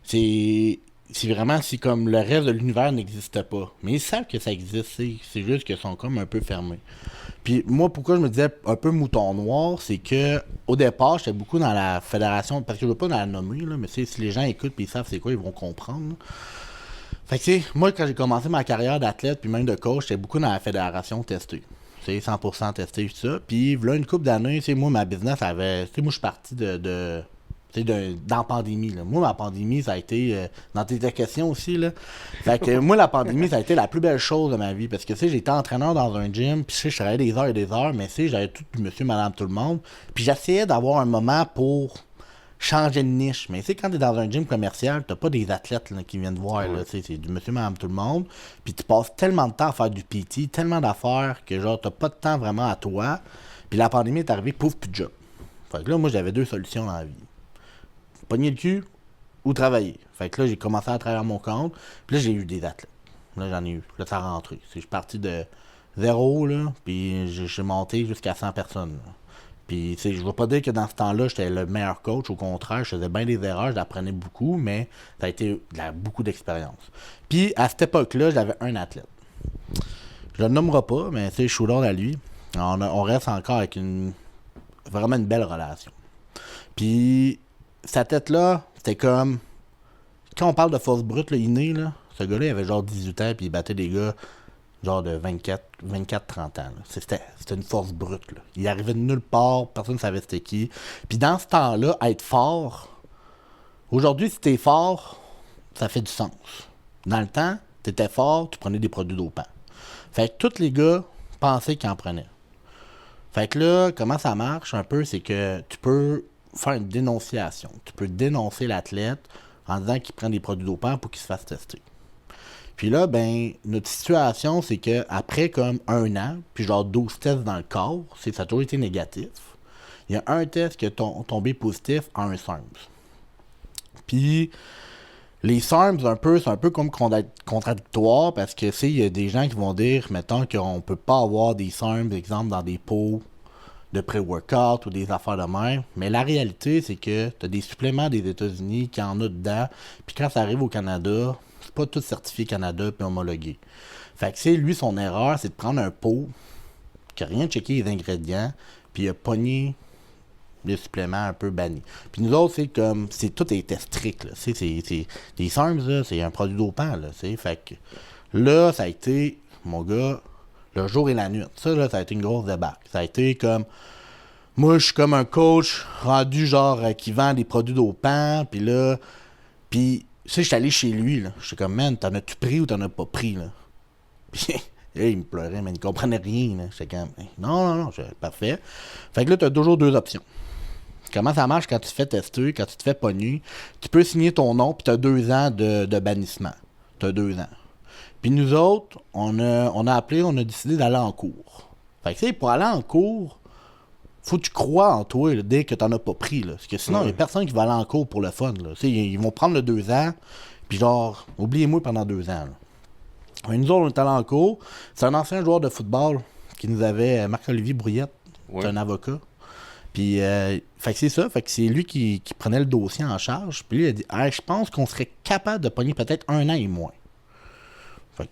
c'est vraiment si comme le reste de l'univers n'existe pas. Mais ils savent que ça existe, c'est juste qu'ils sont comme un peu fermés. Puis moi, pourquoi je me disais un peu mouton noir, c'est que au départ, j'étais beaucoup dans la fédération, parce que je veux pas la nommer, là, mais si les gens écoutent et ils savent c'est quoi, ils vont comprendre. Là. Fait que tu sais, moi quand j'ai commencé ma carrière d'athlète puis même de coach, j'étais beaucoup dans la fédération testée. C'est 100% testé tout ça. Puis là, une couple d'années, moi, ma business avait. Tu sais, moi je suis parti dans la pandémie. Là. Moi, ma pandémie, ça a été. Dans tes questions aussi, là. Fait que moi, la pandémie, ça a été la plus belle chose de ma vie. Parce que, tu sais, j'étais entraîneur dans un gym, puis, tu sais, je travaillais des heures et des heures, mais, tu sais, j'avais tout du monsieur, madame, tout le monde. Puis, j'essayais d'avoir un moment pour changer de niche. Mais, tu sais, quand t'es dans un gym commercial, t'as pas des athlètes là, qui viennent te voir, là. Tu sais, c'est du monsieur, madame, tout le monde. Puis, tu passes tellement de temps à faire du PT, tellement d'affaires, que, genre, t'as pas de temps vraiment à toi. Puis, la pandémie est arrivée, pouf, plus de job. Fait que là, moi, j'avais 2 solutions dans la vie. Pogner le cul ou travailler. Fait que là, j'ai commencé à travailler à mon compte. Puis là, j'ai eu des athlètes. Là, j'en ai eu. Là, ça a rentré. Je suis parti de 0, là, puis j'ai monté jusqu'à 100 personnes. Là. Puis, tu sais, je ne veux pas dire que dans ce temps-là, j'étais le meilleur coach. Au contraire, je faisais bien des erreurs, j'apprenais beaucoup, mais ça a été beaucoup d'expérience. Puis, à cette époque-là, j'avais un athlète. Je le nommerai pas, mais tu sais, shooter à lui. On reste encore avec vraiment une belle relation. Puis, sa tête-là, c'était comme... Quand on parle de force brute, là, inné, là, ce gars-là, il avait genre 18 ans, puis il battait des gars genre de 24-30 ans. Là. C'était une force brute. Là. Il arrivait de nulle part, personne ne savait c'était qui. Puis dans ce temps-là, être fort... Aujourd'hui, si t'es fort, ça fait du sens. Dans le temps, t'étais fort, tu prenais des produits dopants. Fait que tous les gars pensaient qu'ils en prenaient. Fait que là, comment ça marche un peu, c'est que tu peux... faire une dénonciation. Tu peux dénoncer l'athlète en disant qu'il prend des produits dopants pour qu'il se fasse tester. Puis là, ben, notre situation, c'est que après comme 1 an, puis genre 12 tests dans le corps, ça a toujours été négatif. Il y a un test qui est tombé positif en un SARMS. Puis les SARMS, c'est un peu comme contradictoire parce que, il y a des gens qui vont dire, mettons, qu'on peut pas avoir des SARMS, exemple, dans des pots de pré-workout ou des affaires de même. Mais la réalité, c'est que tu as des suppléments des États-Unis qui en ont dedans. Puis quand ça arrive au Canada, c'est pas tout certifié Canada puis homologué. Fait que lui, son erreur, c'est de prendre un pot qui n'a rien checké les ingrédients, puis il a pogné le supplément un peu banni. Puis nous autres, c'est comme, tout était strict, là. Les SARMS, là, c'est un produit dopant, là, fait que là, ça a été, mon gars, le jour et la nuit. Ça, là, ça a été une grosse débarque. Ça a été comme, moi, je suis comme un coach rendu, genre, qui vend des produits dopants, puis là, puis, je suis allé chez lui, là. J'étais comme, man, t'en as-tu pris ou t'en as pas pris, là? Puis, là, il me pleurait, mais il comprenait rien, là. J'étais comme, non, parfait. Fait que là, t'as toujours 2 options. Comment ça marche quand tu te fais tester, quand tu te fais pogner? Tu peux signer ton nom, puis tu as 2 ans de bannissement. Tu as 2 ans. Puis nous autres, on a décidé d'aller en cours. Fait que, pour aller en cours, faut que tu crois en toi là, dès que tu n'en as pas pris. Là. Parce que sinon, il n'y a personne qui va aller en cours pour le fun. Là. Ils vont prendre le 2 ans, puis genre, oubliez-moi pendant 2 ans. Là. Nous autres, on est allés en cours. C'est un ancien joueur de football qui nous avait, Marc-Olivier Brouillette, c'est un avocat. Puis, fait que c'est ça, fait que c'est lui qui prenait le dossier en charge. Puis lui, il a dit, je pense qu'on serait capable de pogner peut-être 1 an et moins. Fait que,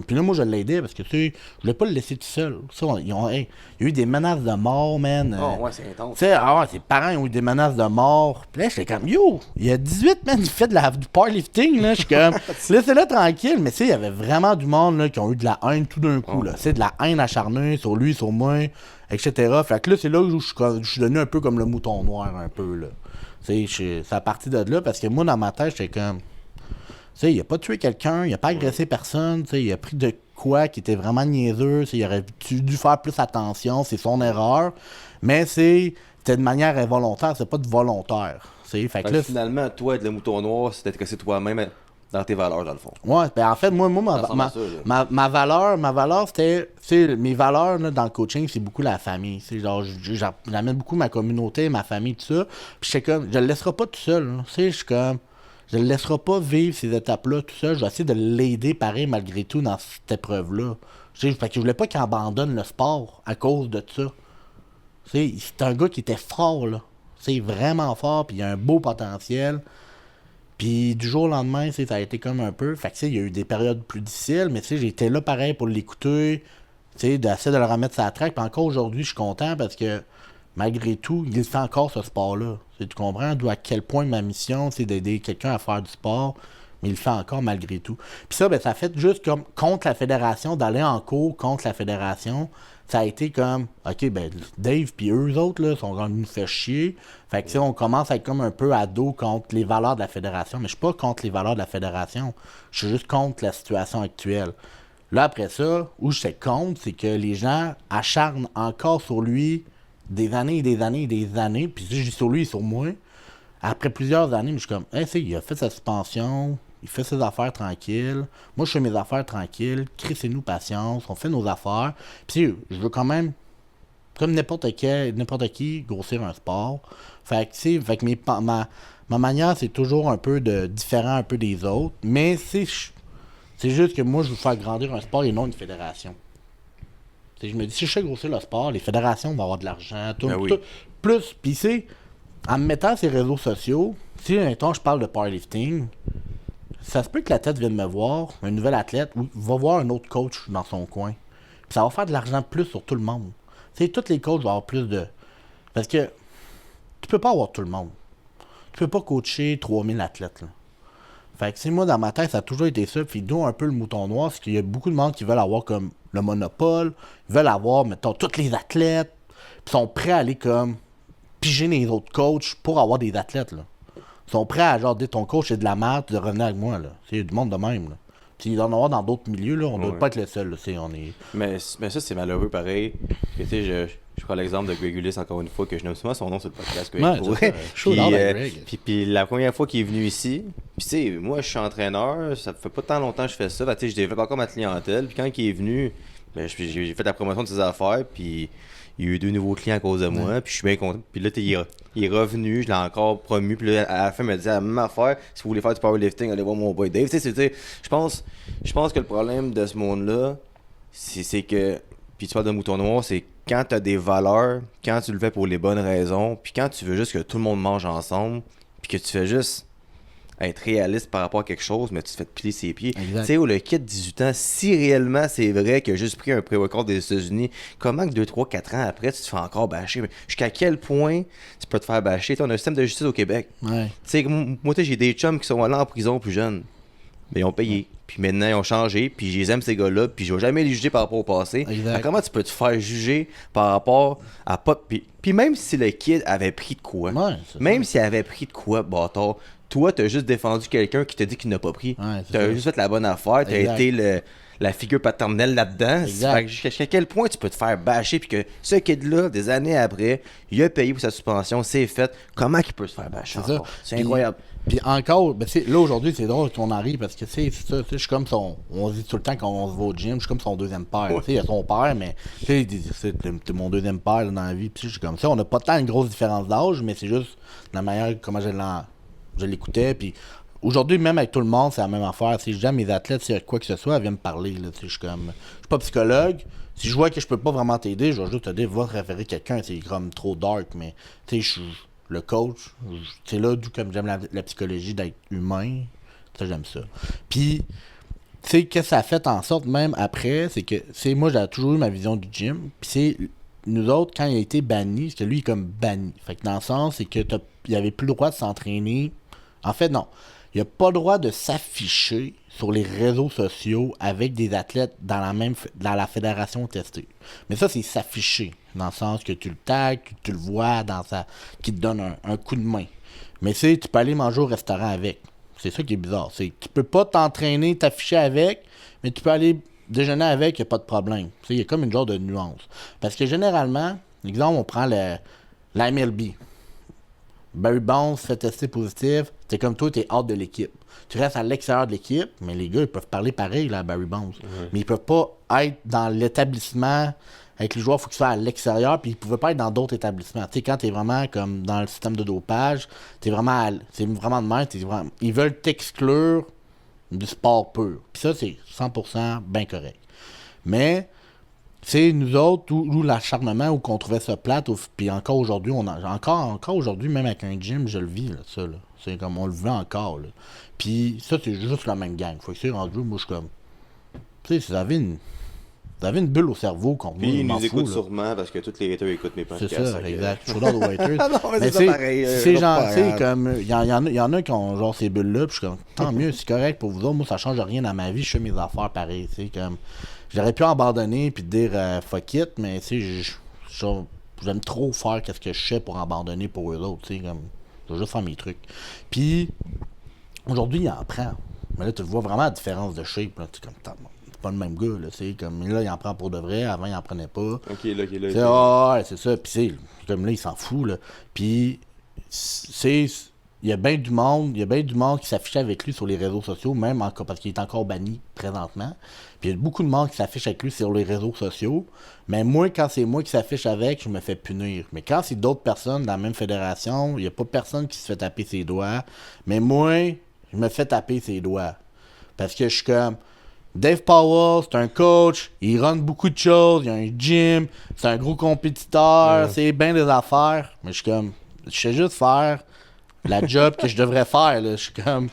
puis là, moi, je l'ai aidé parce que, je voulais pas le laisser tout seul. Ça, il y a eu des menaces de mort, man. Ouais, c'est intense. Tu sais, ses parents ont eu des menaces de mort. Puis là, j'étais comme, yo, il y a 18, man, il fait du powerlifting, là. Je suis comme, laissez-le tranquille. Mais tu sais, il y avait vraiment du monde, là, qui ont eu de la haine tout d'un coup, là. C'est de la haine acharnée sur lui, sur moi, etc. Fait que là, c'est là où je suis devenu un peu comme le mouton noir, un peu, là. Tu sais, c'est à partir de là, parce que moi, dans ma tête, j'étais comme, tu sais, il a pas tué quelqu'un, il a pas agressé personne, tu sais, il a pris de quoi qui était vraiment niaiseux, il aurait dû faire plus attention, c'est son erreur, mais c'était de manière involontaire, c'est pas de volontaire. Fait que là, finalement, toi, être le mouton noir, c'était que c'est toi-même dans tes valeurs, dans le fond. Ouais, ben en fait, moi ma valeur, c'était, mes valeurs là, dans le coaching, c'est beaucoup la famille. Genre, j'amène beaucoup ma communauté, ma famille, tout ça. Puis j'étais comme, je le laisserai pas tout seul. Je suis comme, je le laisserai pas vivre ces étapes-là tout seul. Je vais essayer de l'aider pareil malgré tout dans cette épreuve-là. Fait que je voulais pas qu'il abandonne le sport à cause de ça. C'est un gars qui était fort, là. C'est vraiment fort, puis il a un beau potentiel. Puis du jour au lendemain, ça a été comme un peu. Fait que il y a eu des périodes plus difficiles, mais j'étais là pareil pour l'écouter, d'essayer de le remettre sur la track. Puis encore aujourd'hui, je suis content parce que malgré tout, il fait encore ce sport-là. Tu comprends d'où à quel point ma mission, c'est d'aider quelqu'un à faire du sport, mais il le fait encore malgré tout. Puis ça, ben, ça fait juste comme contre la fédération, d'aller en cours contre la fédération. Ça a été comme, OK, ben Dave puis eux autres, là, sont venus nous faire chier. Fait que on commence à être comme un peu à dos contre les valeurs de la fédération. Mais je suis pas contre les valeurs de la fédération. Je suis juste contre la situation actuelle. Là, après ça, où je suis contre, c'est que les gens acharnent encore sur lui des années et des années et des années. Puis si je dis sur lui et sur moi, après plusieurs années, je suis comme, il a fait sa suspension. Il fait ses affaires tranquilles. Moi, je fais mes affaires tranquilles. Crissez-nous patience. On fait nos affaires. Puis, je veux quand même, comme n'importe qui, grossir un sport. Fait que, ma manière, c'est toujours un peu différent un peu des autres. Mais c'est juste que moi, je veux faire grandir un sport et non une fédération. T'sais, je me dis, si je fais grossir le sport, les fédérations vont avoir de l'argent. Tout, plus, puis en me mettant sur les réseaux sociaux, si, mettons, je parle de powerlifting, ça se peut que l'athlète vienne me voir, un nouvel athlète, ou va voir un autre coach dans son coin. Puis ça va faire de l'argent plus sur tout le monde. Tu sais, tous les coachs vont avoir plus de... Parce que tu peux pas avoir tout le monde. Tu peux pas coacher 3000 athlètes, là. Fait que, moi, dans ma tête, ça a toujours été ça. Puis d'où un peu le mouton noir, c'est qu'il y a beaucoup de monde qui veulent avoir comme le monopole, ils veulent avoir, mettons, tous les athlètes, puis sont prêts à aller comme piger les autres coachs pour avoir des athlètes, là. Ils sont prêts à genre dire ton coach c'est de la merde, de revenir avec moi, là. C'est du monde de même, là. Puis il doit en avoir dans d'autres milieux, là. On doit pas être le seul, là. On est... Mais ça, c'est malheureux pareil. Tu sais, Je prends l'exemple de Greg Ulyss encore une fois, que je nomme souvent son nom sur le podcast. Greg, Ouais, pour c'est vrai. ça. Shout out à Greg. Puis la première fois qu'il est venu ici, puis tu sais, moi je suis entraîneur, ça fait pas tant longtemps que je fais ça, fait, tu sais, je développe encore ma clientèle, puis quand il est venu, ben, j'ai fait la promotion de ses affaires, puis il y a eu 2 nouveaux clients à cause de moi, puis je suis bien content. Puis là, il est revenu, je l'ai encore promu, puis là, à la fin, il m'a dit la même affaire, si vous voulez faire du powerlifting, allez voir mon boy Dave. Tu sais, je pense que le problème de ce monde-là, c'est que, puis tu parles de mouton noir, c'est quand tu as des valeurs, quand tu le fais pour les bonnes raisons, puis quand tu veux juste que tout le monde mange ensemble, puis que tu fais juste être réaliste par rapport à quelque chose, mais tu te fais te piler ses pieds. Tu sais, le kid 18 ans, si réellement c'est vrai qu'il a juste pris un pré-workout des États-Unis, comment que 2, 3, 4 ans après, tu te fais encore bâcher? Jusqu'à quel point tu peux te faire bâcher? On a un système de justice au Québec. Ouais. Tu sais, moi, j'ai des chums qui sont allés en prison plus jeunes. Mais ils ont payé. Puis maintenant, ils ont changé. Puis je les aime, ces gars-là. Puis je vais jamais les juger par rapport au passé. Alors, comment tu peux te faire juger par rapport à pas. Puis même si le kid avait pris de quoi, même s'il avait pris de quoi, bâtard, toi, t'as juste défendu quelqu'un qui t'a dit qu'il n'a pas pris. T'as juste fait la bonne affaire. T'as été la figure paternelle là-dedans. Jusqu'à quel point tu peux te faire bâcher. Puis que ce kid-là, des années après, il a payé pour sa suspension, c'est fait. Comment il peut se faire bâcher encore? C'est incroyable. Puis encore, ben là aujourd'hui, c'est drôle qu'on arrive parce que c'est ça, je suis comme son. On dit tout le temps quand on se va au gym, je suis comme son deuxième père. Il y a son père, mais c'est mon deuxième père là, dans la vie. Puis je suis comme ça. On n'a pas tant une grosse différence d'âge, mais c'est juste la manière comment je l'écoutais. Puis aujourd'hui, même avec tout le monde, c'est la même affaire. Si j'aime mes athlètes, s'il y a quoi que ce soit, elle vient me parler. Là, je suis pas psychologue. Si je vois que je peux pas vraiment t'aider, je vais juste te dire, va référer quelqu'un. C'est comme trop dark, mais tu sais, je suis le coach, c'est là d'où comme j'aime la psychologie d'être humain, ça j'aime ça. Puis, tu sais, qu'est-ce que ça a fait en sorte, même après, c'est que, moi j'ai toujours eu ma vision du gym, puis c'est, nous autres, quand il a été banni, c'est que lui il est comme banni. Fait que dans le sens, c'est que il avait plus le droit de s'entraîner. En fait, non. Il n'a pas le droit de s'afficher sur les réseaux sociaux avec des athlètes dans la fédération testée. Mais ça, c'est s'afficher, dans le sens que tu le tags, tu le vois, qui te donne un coup de main. Mais tu peux aller manger au restaurant avec. C'est ça qui est bizarre. Tu peux pas t'entraîner, t'afficher avec, mais tu peux aller déjeuner avec, il n'y a pas de problème. Il y a comme une genre de nuance. Parce que généralement, exemple, on prend la MLB. Barry Bonds se fait tester positif, c'est comme toi, t'es hors de l'équipe. Tu restes à l'extérieur de l'équipe, mais les gars, ils peuvent parler pareil là, à Barry Bonds. Mais ils peuvent pas être dans l'établissement avec les joueurs, il faut qu'ils soient à l'extérieur, puis ils pouvaient pas être dans d'autres établissements. Tu sais, quand t'es vraiment comme dans le système de dopage, c'est vraiment de même, ils veulent t'exclure du sport pur. Puis ça, c'est 100% bien correct. Mais c'est nous autres, où l'acharnement, où qu'on trouvait ça plate, puis encore aujourd'hui, encore aujourd'hui, même avec un gym, je le vis, là, ça, là. C'est comme, on le vit encore, là. Puis ça, c'est juste la même gang. Faut que c'est rendu, moi, je suis comme, tu sais, vous avez une bulle au cerveau qu'on puis ils nous écoutent sûrement, parce que tous les haters écoutent mes podcasts. C'est ça, exact. Je suis dans les haters. Non, mais c'est ça pareil. C'est genre, tu sais, comme, il y en a qui ont genre ces bulles-là, puis je suis comme, tant mieux, c'est correct pour vous autres, moi, ça change rien dans ma vie, je fais mes affaires pareil, tu sais, comme... J'aurais pu abandonner puis dire fuck it, mais tu sais, j'aime trop faire qu'est-ce que je sais pour abandonner pour eux autres, tu sais, comme, je vais juste faire mes trucs. Puis, aujourd'hui, il en prend. Mais là, tu vois vraiment la différence de shape, là, tu sais, comme, c'est pas le même gars, là, tu sais, comme, là, il en prend pour de vrai, avant, il en prenait pas. Ok, là. Ouais, c'est ça, puis c'est, comme là, il s'en fout, là. Puis, il y a bien du monde qui s'affichait avec lui sur les réseaux sociaux, même encore parce qu'il est encore banni présentement. Puis il y a beaucoup de monde qui s'affiche avec lui sur les réseaux sociaux. Mais moi, quand c'est moi qui s'affiche avec, je me fais punir. Mais quand c'est d'autres personnes dans la même fédération, il n'y a pas personne qui se fait taper ses doigts. Mais moi, je me fais taper ses doigts. Parce que je suis comme... Dave Powell, c'est un coach, il run beaucoup de choses, il a un gym, c'est un gros compétiteur, c'est bien des affaires. Mais je suis comme... Je sais juste faire la job que je devrais faire, là. Je suis comme...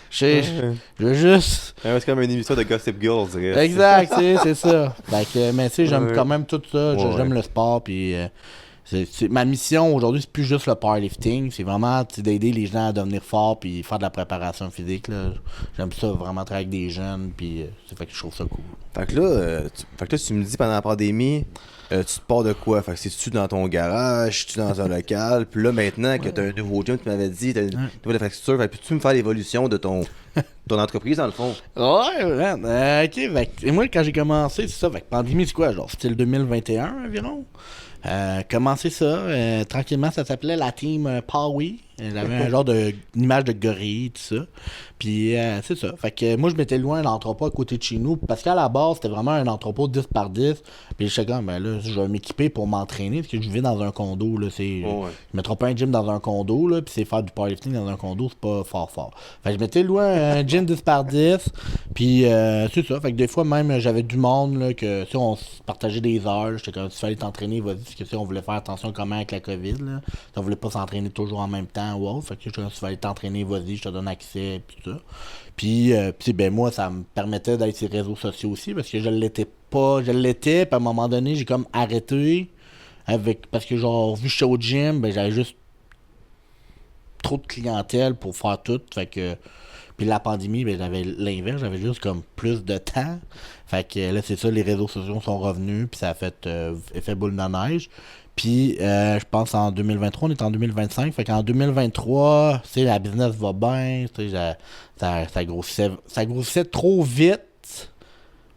Je veux juste... C'est comme une émission de Gossip Girl, je dirais. Exact, c'est ça. Mais tu sais, j'aime quand même tout ça. J'aime le sport, puis... ma mission aujourd'hui, c'est plus juste le powerlifting, c'est vraiment d'aider les gens à devenir forts puis faire de la préparation physique. Là. J'aime ça vraiment travailler avec des jeunes, puis c'est fait que je trouve ça cool. Fait que là, tu me dis pendant la pandémie, tu te pars de quoi? Fait que c'est-tu dans ton garage, tu dans un local, puis là maintenant que tu as un nouveau gym, tu m'avais dit, tu as une nouvelle infrastructure, fait que peux-tu me faire l'évolution de ton entreprise dans le fond? Ouais, ok. Et moi, quand j'ai commencé, c'est ça, fait que pandémie, c'est quoi, genre, c'était le 2021 environ? Comment c'est ça? Tranquillement, ça s'appelait la team Powie. J'avais un genre une image de gorille, tout ça. Puis c'est ça. Fait que moi, je mettais loin un entrepôt à côté de chez nous. Parce qu'à la base, c'était vraiment un entrepôt 10 par 10. Puis je sais comme, ben là, je vais m'équiper pour m'entraîner. Parce que je vis dans un condo. Là, je mettrai pas un gym dans un condo. Là, puis c'est faire du powerlifting dans un condo, c'est pas fort. Fait que je mettais loin un gym 10 par 10. Puis c'est ça. Fait que des fois, même, j'avais du monde là, que si on se partageait des heures. J'étais comme, si tu fallait t'entraîner, vas-y. Parce que si on voulait faire attention comment avec la COVID. Là, on voulait pas s'entraîner toujours en même temps. Wow. Fait que si tu vas t'entraîner, vas-y, je te donne accès, puis tout ça. Puis ben moi, ça me permettait d'être sur les réseaux sociaux aussi, parce que je l'étais, puis à un moment donné, j'ai comme arrêté, parce que genre, vu que j'étais au gym, ben j'avais juste trop de clientèle pour faire tout, fait que... Puis la pandémie, ben j'avais l'inverse, j'avais juste comme plus de temps. Fait que là, c'est ça, les réseaux sociaux sont revenus, puis ça a fait effet boule de neige. Puis, je pense en 2023, on est en 2025. Fait qu'en 2023, tu sais, la business va bien. Tu sais, ça grossissait trop vite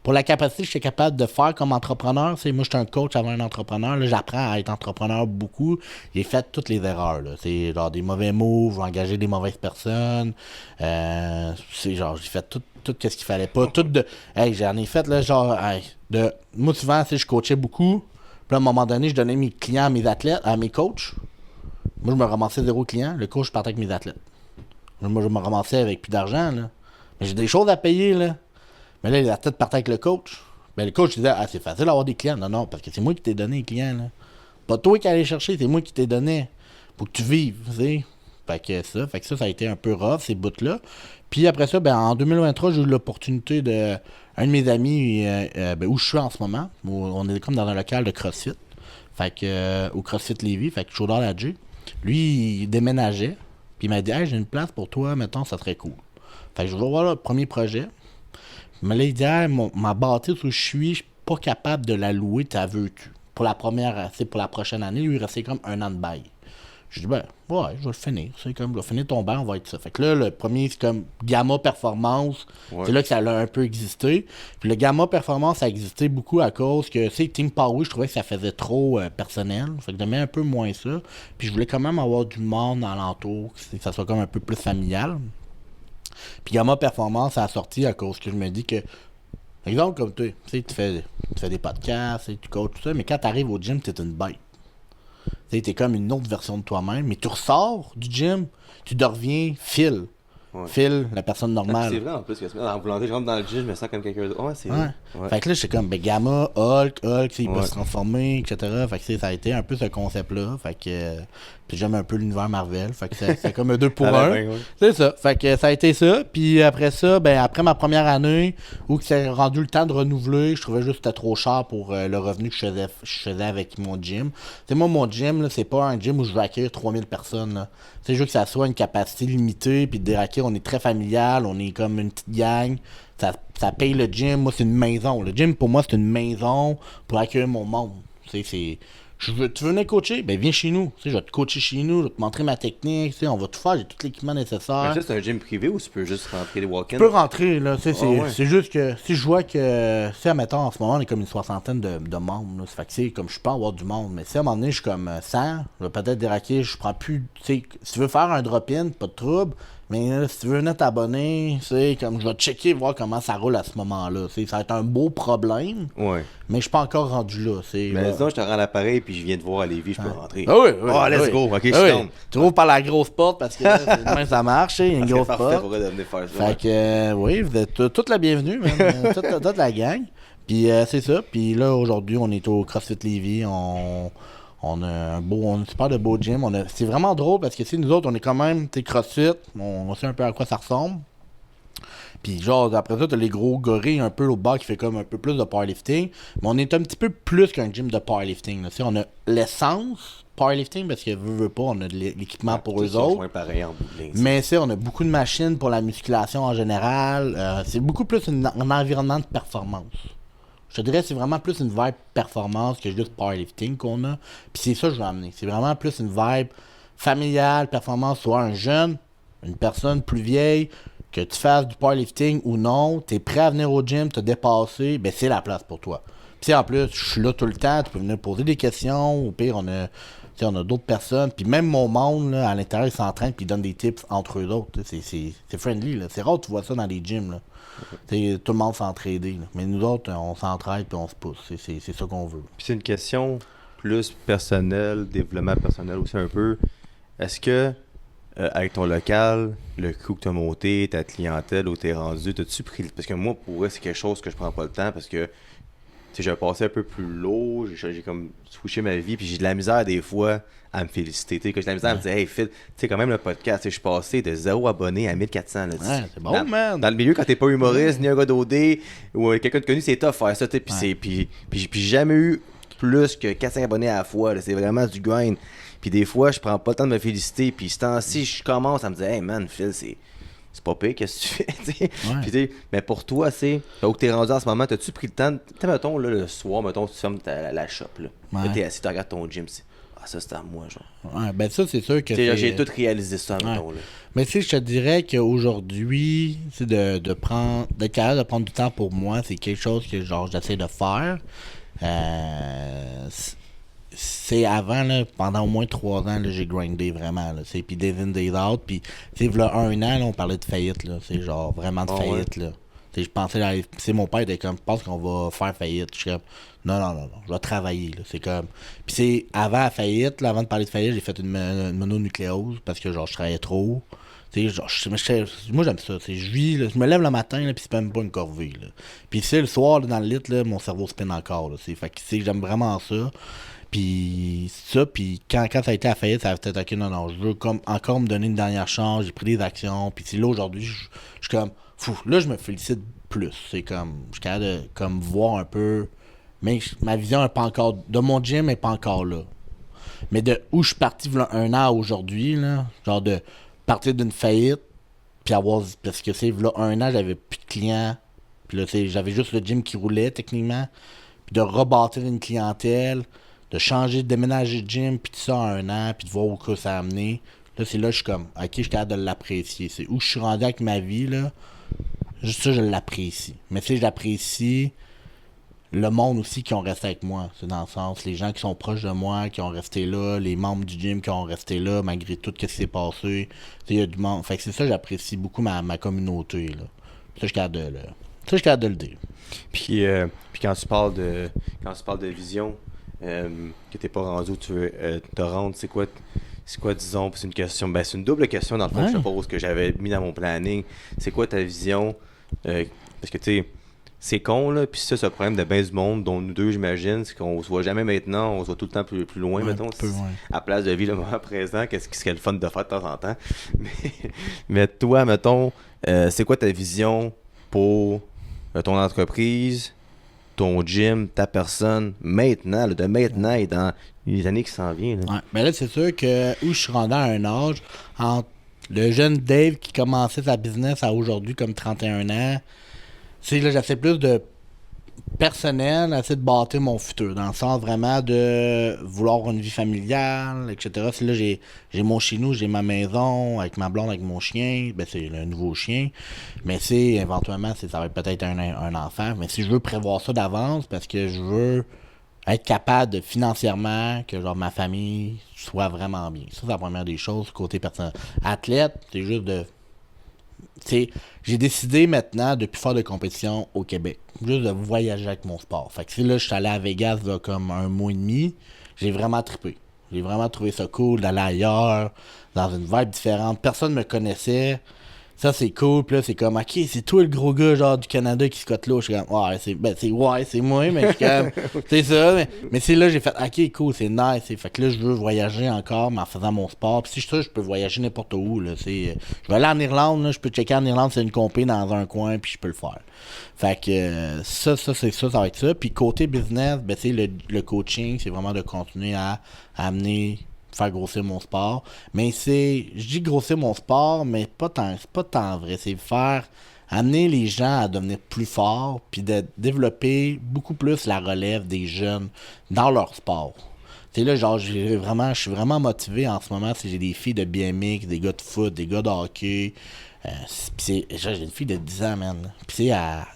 pour la capacité que j'étais capable de faire comme entrepreneur. Tu sais, moi, j'étais un coach avant un entrepreneur. Là, j'apprends à être entrepreneur beaucoup. J'ai fait toutes les erreurs. Là. C'est genre des mauvais moves, engager des mauvaises personnes. C'est genre, j'ai fait tout ce qu'il fallait pas. J'en ai fait, là, genre, moi, souvent, tu sais, je coachais beaucoup. Puis à un moment donné, je donnais mes clients à mes athlètes, à mes coachs. Moi, je me ramassais 0 client. Le coach, je partais avec mes athlètes. Moi, je me ramassais avec plus d'argent, là. Mais j'ai des choses à payer, là. Mais là, les athlètes partaient avec le coach. Ben, le coach disait, c'est facile d'avoir des clients. Non, parce que c'est moi qui t'ai donné les clients, là. Pas toi qui allais chercher, c'est moi qui t'ai donné. Pour que tu vives, tu sais. Fait que ça a été un peu rough, ces bouts-là. Puis après ça, ben, en 2023, j'ai eu l'opportunité de... Un de mes amis, où je suis en ce moment, où on est comme dans un local de CrossFit. Fait que, au CrossFit Lévis, fait que Chaudard Ladjé. Lui, il déménageait. Puis il m'a dit, hey, j'ai une place pour toi, mettons, ça serait cool. Fait que je vais voir le premier projet. Mais là, il dit, hey, ma bâtisse où je suis pas capable de la louer, t'as veux-tu? Pour la prochaine année, lui, il restait comme 1 an de bail. Je dis, ben, ouais, je vais le finir. C'est comme, je vais finir ton bail, on va être ça. Fait que là, le premier, c'est comme Gamma Performance. Ouais. C'est là que ça a un peu existé. Puis le Gamma Performance, ça existait beaucoup à cause que, tu sais, Team Power, je trouvais que ça faisait trop personnel. Fait que j'aimais un peu moins ça. Puis je voulais quand même avoir du monde alentour, que ça soit comme un peu plus familial. Puis Gamma Performance, ça a sorti à cause que je me dis que, exemple, comme toi, tu sais, tu fais des podcasts, tu coaches, tout ça, mais quand tu arrives au gym, t'es une bête. T'es comme une autre version de toi-même, mais tu ressors du gym, tu deviens Phil. Ouais. Phil, la personne normale. C'est vrai en plus, que en volonté, je rentre dans le gym, je me sens comme quelqu'un d'autre. Ouais, c'est vrai. Ouais. Fait que là, j'étais comme Gamma, Hulk, il peut se transformer, etc. Fait que ça a été un peu ce concept-là. Fait que puis j'aime un peu l'univers Marvel. Fait que c'est comme un 2 pour 1. Ouais. C'est ça. Fait que ça a été ça. Puis après ça, ben après ma première année, où c'est rendu le temps de renouveler, je trouvais juste que c'était trop cher pour le revenu que je faisais avec mon gym. T'sais, moi, mon gym, là, c'est pas un gym où je veux accueillir 3000 personnes. Là. Je veux que ça soit une capacité limitée. Puis Deraki, on est très familial. On est comme une petite gang. Ça paye le gym. Moi, c'est une maison. Le gym, pour moi, c'est une maison pour accueillir mon monde. Tu veux venir coacher? Ben viens chez nous. Je vais te coacher chez nous, je vais te montrer ma technique, on va tout faire, j'ai tout l'équipement nécessaire. Mais ça, c'est un gym privé ou tu peux juste rentrer des walk-ins? Tu peux rentrer, là. C'est juste que si je vois que, admettons, en ce moment, on est comme une 60aine de membres. Là, ça fait que c'est comme je peux avoir du monde. Mais si à un moment donné, je suis comme 100, je vais peut-être déraquer, je prends plus. Si tu veux faire un drop-in, pas de trouble. Mais là, si tu veux venir t'abonner, comme je vais checker, voir comment ça roule à ce moment-là. Ça va être un beau problème. Ouais. Mais je suis pas encore rendu là. Mais sinon, je te rends l'appareil puis je viens te voir à Lévis, je peux rentrer. Ah oui, let's go. Ok, je tombe. Tu ouvres par la grosse porte parce que là, ça marche, il y a une grosse porte. Pour venir faire ça. Fait que, oui, vous êtes toute la bienvenue, même. toute la gang. Puis c'est ça. Puis là, aujourd'hui, on est au CrossFit Lévis. On a un super de beau gym. C'est vraiment drôle parce que nous autres, on est quand même CrossFit. On sait un peu à quoi ça ressemble. Puis genre, après ça, t'as les gros gorilles un peu au bas qui fait comme un peu plus de powerlifting. Mais on est un petit peu plus qu'un gym de powerlifting. Là. On a l'essence powerlifting parce que veut pas, on a de l'équipement pour eux autres. Mais on a beaucoup de machines pour la musculation en général. C'est beaucoup plus un environnement de performance. Je te dirais que c'est vraiment plus une vibe performance que juste powerlifting qu'on a. Puis c'est ça que je veux amener. C'est vraiment plus une vibe familiale, performance, soit un jeune, une personne plus vieille, que tu fasses du powerlifting ou non, tu es prêt à venir au gym, te dépasser, ben c'est la place pour toi. Puis en plus, je suis là tout le temps, tu peux venir poser des questions, au pire, on a d'autres personnes, puis même mon monde, là, à l'intérieur, ils s'entraînent, puis ils donnent des tips entre eux autres. C'est friendly, là. C'est rare que tu vois ça dans les gyms, là. Tout le monde s'entraider, là. Mais nous autres, on s'entraide, puis on se pousse. C'est ça qu'on veut. Puis c'est une question plus personnelle, développement personnel aussi un peu. Est-ce que, avec ton local, le coût que tu as monté, ta clientèle, où tu es rendu, t'as-tu pris... Parce que moi, pour vrai, c'est quelque chose que je prends pas le temps parce que j'ai passé un peu plus lourd, j'ai comme switché ma vie, puis j'ai de la misère des fois à me féliciter. J'ai de la misère à me dire, hey Phil, tu sais, quand même le podcast, je suis passé de 0 abonné à 1400. Là, c'est bon, man. Dans le milieu, quand t'es pas humoriste, ni un gars d'OD, ou quelqu'un de connu, c'est tough faire ça. Puis j'ai jamais eu plus que 400 abonnés à la fois. Là, c'est vraiment du grind. Puis des fois, je prends pas le temps de me féliciter. Puis ce temps-ci, je commence à me dire, hey man, Phil, c'est pas pire, qu'est-ce que tu fais? Mais pour toi, c'est là où t'es rendu en ce moment, t'as-tu pris le temps? Mettons, là, le soir, mettons, tu fermes la shop. Là, t'es assis, tu regardes ton gym. Ça, c'est à moi, genre. Ouais, ben ça, c'est sûr que j'ai tout réalisé ça, mettons. Là. Mais tu sais, je te dirais qu'aujourd'hui, d'être capable de prendre du temps pour moi, c'est quelque chose que, genre, j'essaie de faire. C'est avant, là, pendant au moins 3 ans, là, j'ai grindé vraiment. Puis Days in, Days out. Puis, tu sais, là, 1 an, là, on parlait de faillite. Là, c'est genre vraiment de faillite. Là. Je pensais, mon père était comme, je pense qu'on va faire faillite. Je suis comme, non, je vais travailler. Là. C'est comme. Puis, c'est avant la faillite, là, avant de parler de faillite, j'ai fait une mononucléose parce que, genre, je travaillais trop. Genre, moi, j'aime ça. Je me lève le matin, là, puis c'est même pas une corvée. Là. Puis, le soir, là, dans le lit, là, mon cerveau spinne encore. Là, fait que, j'aime vraiment ça. Puis quand ça a été à faillite, ça a peut-être ok, non, je veux comme encore me donner une dernière chance, j'ai pris des actions, puis c'est là aujourd'hui, je suis comme, fou, là je me félicite plus, c'est comme, je suis capable de comme voir un peu, mais ma vision est pas encore, de mon gym est pas encore là. Mais de où je suis parti voilà 1 an aujourd'hui, là, genre de partir d'une faillite, puis parce que c'est voilà 1 an, j'avais plus de clients, puis là, j'avais juste le gym qui roulait techniquement, puis de rebâtir une clientèle, de changer, de déménager de gym, puis tout ça en 1 an, puis de voir où que ça a amené. Là, c'est là que je suis comme, ok, je suis capable de l'apprécier. C'est où je suis rendu avec ma vie, là. Juste ça, je l'apprécie. Mais tu sais, j'apprécie le monde aussi qui ont resté avec moi. C'est dans le sens, les gens qui sont proches de moi, qui ont resté là, les membres du gym qui ont resté là, malgré tout ce qui s'est passé. Tu sais, il y a du monde. Fait que c'est ça, j'apprécie beaucoup ma communauté, là. Ça, je suis capable de le dire. Puis quand tu parles de vision, que t'es pas rendu où tu veux te rendre, c'est quoi, disons, c'est une question, c'est une double question dans le fond que je te pose, que j'avais mis dans mon planning. C'est quoi ta vision? Parce que tu sais, c'est con là, puis ça, c'est le problème de bien du monde, dont nous deux, j'imagine, c'est qu'on se voit jamais maintenant, on se voit tout le temps plus loin, mettons. À place de vivre le moment présent, qu'est-ce qui serait le fun de faire de temps en temps. Mais toi, mettons, c'est quoi ta vision pour ton entreprise, ton gym, ta personne, maintenant, là, de maintenant et dans les années qui s'en viennent. Ouais, ben là, c'est sûr que où je suis rendu à un âge, entre le jeune Dave qui commençait sa business à aujourd'hui comme 31 ans, c'est là, j'essaie plus de personnel, essayer de bâtir mon futur, dans le sens vraiment de vouloir une vie familiale, etc. C'est là, j'ai mon chez nous, j'ai ma maison, avec ma blonde, avec mon chien, ben c'est le nouveau chien, mais c'est, éventuellement, ça va être peut-être un enfant, mais si je veux prévoir ça d'avance, parce que je veux être capable de financièrement, que genre ma famille soit vraiment bien. Ça, c'est la première des choses, côté personnel. Athlète, c'est juste de... j'ai décidé maintenant de plus faire de compétition au Québec. Juste de voyager avec mon sport. Fait que là, je suis allé à Vegas là, comme 1 mois et demi. J'ai vraiment trippé. J'ai vraiment trouvé ça cool d'aller ailleurs, dans une vibe différente. Personne ne me connaissait. Ça, c'est cool. Puis là, c'est comme, ok, c'est toi le gros gars genre du Canada qui scotte là. Je suis comme, c'est moi, mais je suis comme, c'est ça. Mais c'est là, j'ai fait, ok, cool, c'est nice. Fait que là, je veux voyager encore, mais en faisant mon sport. Puis si je peux voyager n'importe où. Là, je vais aller en Irlande, là, je peux checker en Irlande, c'est une compé dans un coin, puis je peux le faire. Fait que ça va être ça. Puis côté business, ben, le coaching, c'est vraiment de continuer à amener, faire grossir mon sport. Mais je dis grossir mon sport, mais c'est pas tant vrai. C'est amener les gens à devenir plus forts, puis de développer beaucoup plus la relève des jeunes dans leur sport. Tu sais, là, genre, je suis vraiment motivé en ce moment. Si j'ai des filles de BMX, des gars de foot, des gars de hockey. J'ai une fille de 10 ans, man. Puis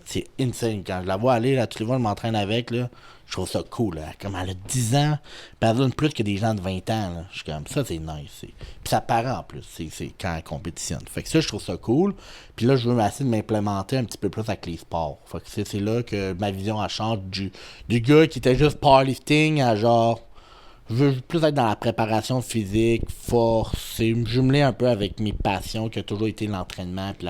c'est insane. Quand je la vois aller, là, tous les fois, je m'entraîne avec, là. Je trouve ça cool, là. Comme elle a 10 ans, puis elle donne plus que des gens de 20 ans, là. Je suis comme, ça, c'est nice. Puis ça paraît en plus, c'est quand elle compétitionne. Fait que ça, je trouve ça cool. Puis là, je veux essayer de m'implémenter un petit peu plus avec les sports. Fait que c'est là que ma vision, elle change du gars qui était juste powerlifting à genre. Je veux plus être dans la préparation physique, force, et me jumeler un peu avec mes passions qui a toujours été l'entraînement puis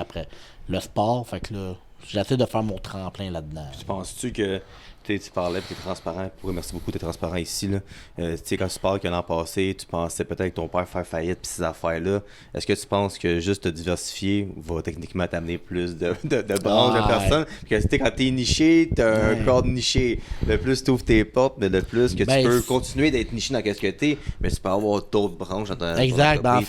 le sport. Fait que là, j'essaie de faire mon tremplin là-dedans. Tu penses-tu que tu parlais, tu es transparent, merci beaucoup, tu es transparent ici. Là. Tu sais, quand tu parles que l'an passé, tu pensais peut-être que ton père faire faillite puis ces affaires-là. Est-ce que tu penses que juste te diversifier va techniquement t'amener plus de branches de personnes? Parce que quand tu es niché, tu as un corps niché. Le plus tu ouvres tes portes, mais le plus que tu peux continuer d'être niché dans ce que tu es, mais tu peux avoir d'autres branches dans ton exact. En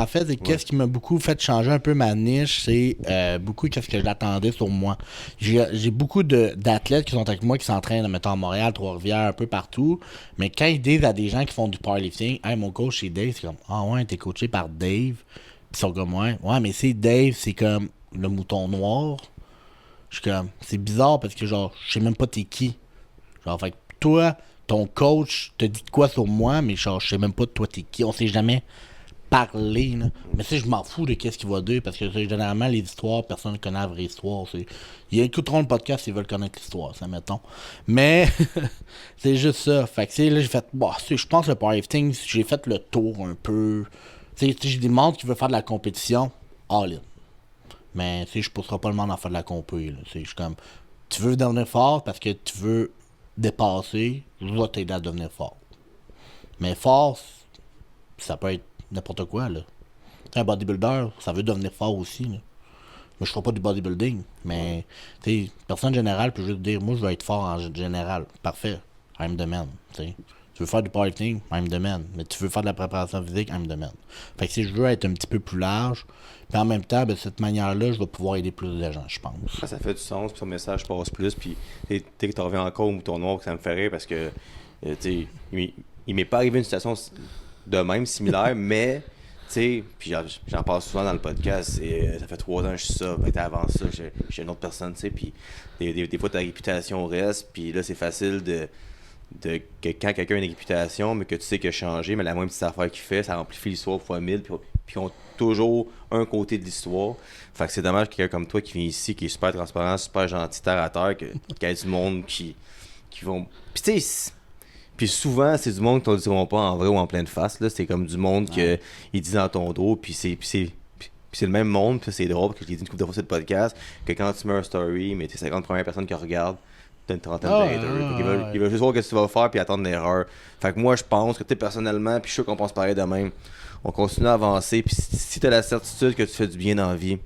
fait, qu'est-ce qui m'a beaucoup fait changer un peu ma niche, c'est beaucoup qu'est-ce que j'attendais sur moi. J'ai beaucoup d'athlètes qui sont avec moi qui s'entraînent, mettons, à Montréal, Trois-Rivières, un peu partout. Mais quand ils disent à des gens qui font du powerlifting, hey, mon coach, c'est Dave, c'est comme, ah ouais, t'es coaché par Dave. Puis ils sont comme, ouais, mais c'est Dave, c'est comme le mouton noir. Je suis comme, c'est bizarre parce que, genre, je sais même pas t'es qui. Genre, fait que toi, ton coach te dit quoi sur moi, mais genre, je sais même pas toi t'es qui. On sait jamais parler, là. Mais tu sais, je m'en fous de qu'est-ce qu'il va dire parce que généralement, les histoires, personne ne connaît la vraie histoire. Ils écouteront le podcast s'ils veulent connaître l'histoire, ça, mettons. Mais c'est juste ça. Fait que, tu sais, là, j'ai fait, je pense que le powerlifting, j'ai fait le tour un peu. Tu sais, j'ai des monde qui veulent faire de la compétition, all in. Mais, tu sais, je pousserai pas le monde à faire de la compé, là. Je suis comme, tu veux devenir fort parce que tu veux dépasser, je vais t'aider à devenir fort. Mais force, ça peut être n'importe quoi, là. Un bodybuilder, ça veut devenir fort aussi, là. Mais je ferai pas du bodybuilding. Mais, tu sais, personne générale peut juste dire, moi, je veux être fort en général. Parfait. I'm the man, tu sais. Tu veux faire du powerlifting, I'm the man. Mais tu veux faire de la préparation physique, I'm the man. Fait que si je veux être un petit peu plus large, puis en même temps, de cette manière-là, je vais pouvoir aider plus de gens, je pense. Ça fait du sens, puis ton message passe plus, puis tu sais que tu reviens encore au mouton noir, que ça me fait rire, parce que, tu sais, il m'est pas arrivé une situation de même, similaire, mais, tu sais, puis j'en parle souvent dans le podcast, et ça fait 3 ans que je suis ça, ben, avant ça, j'ai une autre personne, tu sais, puis des fois ta réputation reste, puis là, c'est facile que quand quelqu'un a une réputation, mais que tu sais qu'il a changé, mais la moindre petite affaire qu'il fait, ça amplifie l'histoire fois 1000, puis ils ont toujours un côté de l'histoire. Fait que c'est dommage que quelqu'un comme toi qui vient ici, qui est super transparent, super gentil, terre à terre, qu'il y ait du monde qui vont... Puis tu sais, puis souvent, c'est du monde qui ne te diront pas en vrai ou en pleine face, là. C'est comme du monde qu'ils disent dans ton dos, puis c'est le même monde, puis c'est drôle, que je l'ai dit une couple de fois sur le podcast, que quand tu mets un story, mais t'es 50 premières personnes qui regardent, t'as une trentaine d'haters. Ils veulent juste voir ce que tu vas faire puis attendre l'erreur. Fait que moi, je pense que tu personnellement, puis je suis sûr qu'on pense pareil de même, on continue à avancer, puis si t'as la certitude que tu fais du bien dans la vie,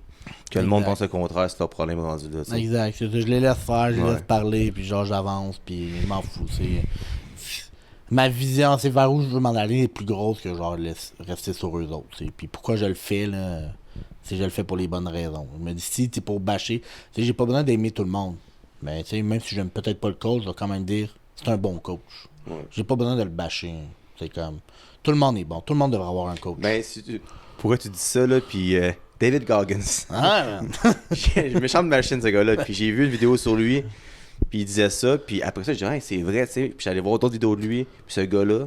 que le monde pense le contraire, c'est ton problème rendu là. T'sais. Exact. Je les laisse faire, je les laisse parler, puis genre j'avance, puis je m'en fous. Ma vision, c'est vers où je veux m'en aller, est plus grosse que genre rester sur eux autres. T'sais. Puis pourquoi je le fais, là, c'est je le fais pour les bonnes raisons. Je me dis, si t'es pour bâcher, j'ai pas besoin d'aimer tout le monde. Mais tu sais, même si j'aime peut-être pas le coach, je vais quand même dire c'est un bon coach. Ouais. J'ai pas besoin de le bâcher. C'est comme tout le monde est bon, tout le monde devrait avoir un coach. Ben pourquoi tu dis ça là, puis David Goggins. Ah méchante machine ce gars-là. Puis j'ai vu une vidéo sur lui, puis il disait ça, puis après ça je disais hey, c'est vrai, tu sais. Puis j'allais voir d'autres vidéos de lui, puis ce gars-là,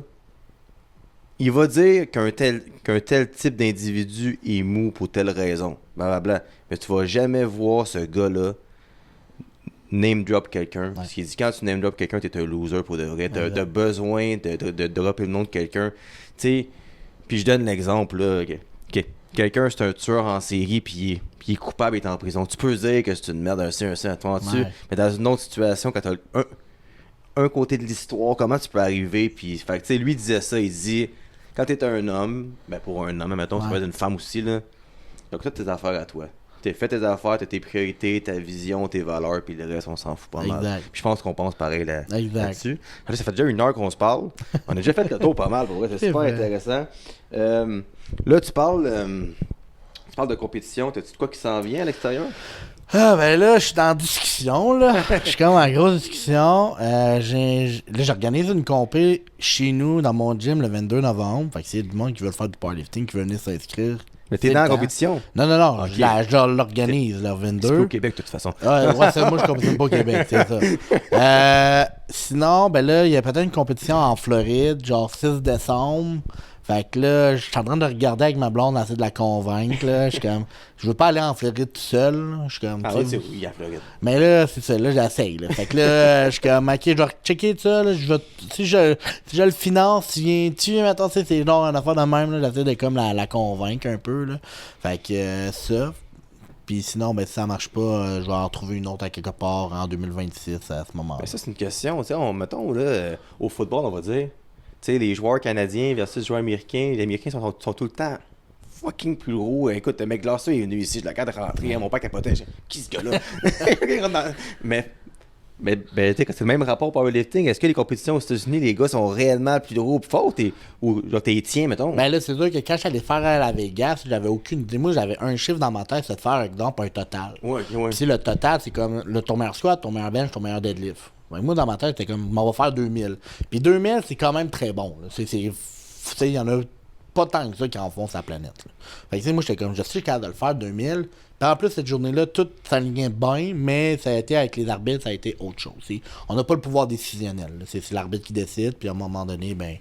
il va dire qu'un tel type d'individu est mou pour telle raison, blablabla. Mais tu vas jamais voir ce gars-là name drop quelqu'un. Ouais. Parce qu'il dit quand tu name drop quelqu'un, t'es un loser pour de vrai. T'as besoin de dropper le nom de quelqu'un. Tu sais, puis je donne l'exemple là. Quelqu'un c'est un tueur en série puis il est coupable, il est en prison. Tu peux dire que c'est une merde, un toi dessus. Mais dans une autre situation, quand t'as un côté de l'histoire, comment tu peux arriver puis fait que tu sais, lui il disait ça, il dit quand t'es un homme, ben pour un homme, mettons, ça peut être une femme aussi là. Donc ça tes affaires à toi. T'as fait tes affaires, t'as tes priorités, ta vision, tes valeurs, puis le reste, on s'en fout pas mal. Puis je pense qu'on pense pareil là-dessus. Ça fait déjà 1 heure qu'on se parle. On a déjà fait le tour pas mal, pour vrai. C'est super intéressant. Là, tu parles de compétition. T'as-tu de quoi qui s'en vient à l'extérieur? Ah, ben là, je suis dans la discussion, là. Je suis comme en grosse discussion. Là, j'organise une compé chez nous, dans mon gym, le 22 novembre. Fait que c'est du monde qui veut faire du powerlifting, qui veut venir s'inscrire. Mais t'es dans la compétition? Non, Ok. je l'organise, le 22. C'est plus au Québec, de toute façon. Ouais, ça, moi, je compétitionne pas au Québec, c'est ça. Sinon, ben là, il y a peut-être une compétition en Floride, genre 6 décembre. Fait que là, je suis en train de regarder avec ma blonde, essayer de la convaincre, là. Je suis comme, je veux pas aller en Floride tout seul, là. Je suis comme, Ah tu ouais, sais, c'est oui, à Floride. mais là, c'est ça, là, j'essaye, là. Fait que là, je suis comme, ok, je vais checker ça, là. Si je le finance, tu viens, maintenant, c'est genre une affaire de même, là. J'essaie de comme la convaincre un peu, là. Fait que ça. Puis sinon, ben, si ça marche pas, je vais en trouver une autre à quelque part en 2026 à ce moment-là. Ben ça, c'est une question. Tu sais, mettons, là, au football, on va dire, tu sais, les joueurs canadiens versus les joueurs américains, les Américains sont tout le temps fucking plus gros. Écoute, le mec Glasseux est venu ici, je le regarde rentrer, mon père capotait. Qui ce gars-là? mais ben, tu sais, c'est le même rapport au powerlifting. Est-ce que les compétitions aux États-Unis, les gars sont réellement plus gros, plus forts, ou genre t'es tiens, mettons? Ben là, c'est sûr que quand j'allais faire à la Vegas, j'avais aucune idée. Moi, j'avais un chiffre dans ma tête, c'est de faire, exemple, un total. Ouais. Puis si le total, c'est comme ton meilleur squat, ton meilleur bench, ton meilleur deadlift. Ouais, moi, dans ma tête, c'était comme, on va faire 2000. Puis 2000, c'est quand même très bon. Il y en a pas tant que ça qui en font sur la planète. Là. Fait que, tu sais, moi, j'étais comme, je suis capable de le faire 2000. Puis en plus, cette journée-là, tout s'alignait bien, mais ça a été avec les arbitres, ça a été autre chose. On n'a pas le pouvoir décisionnel. Là. C'est l'arbitre qui décide, puis à un moment donné, ben,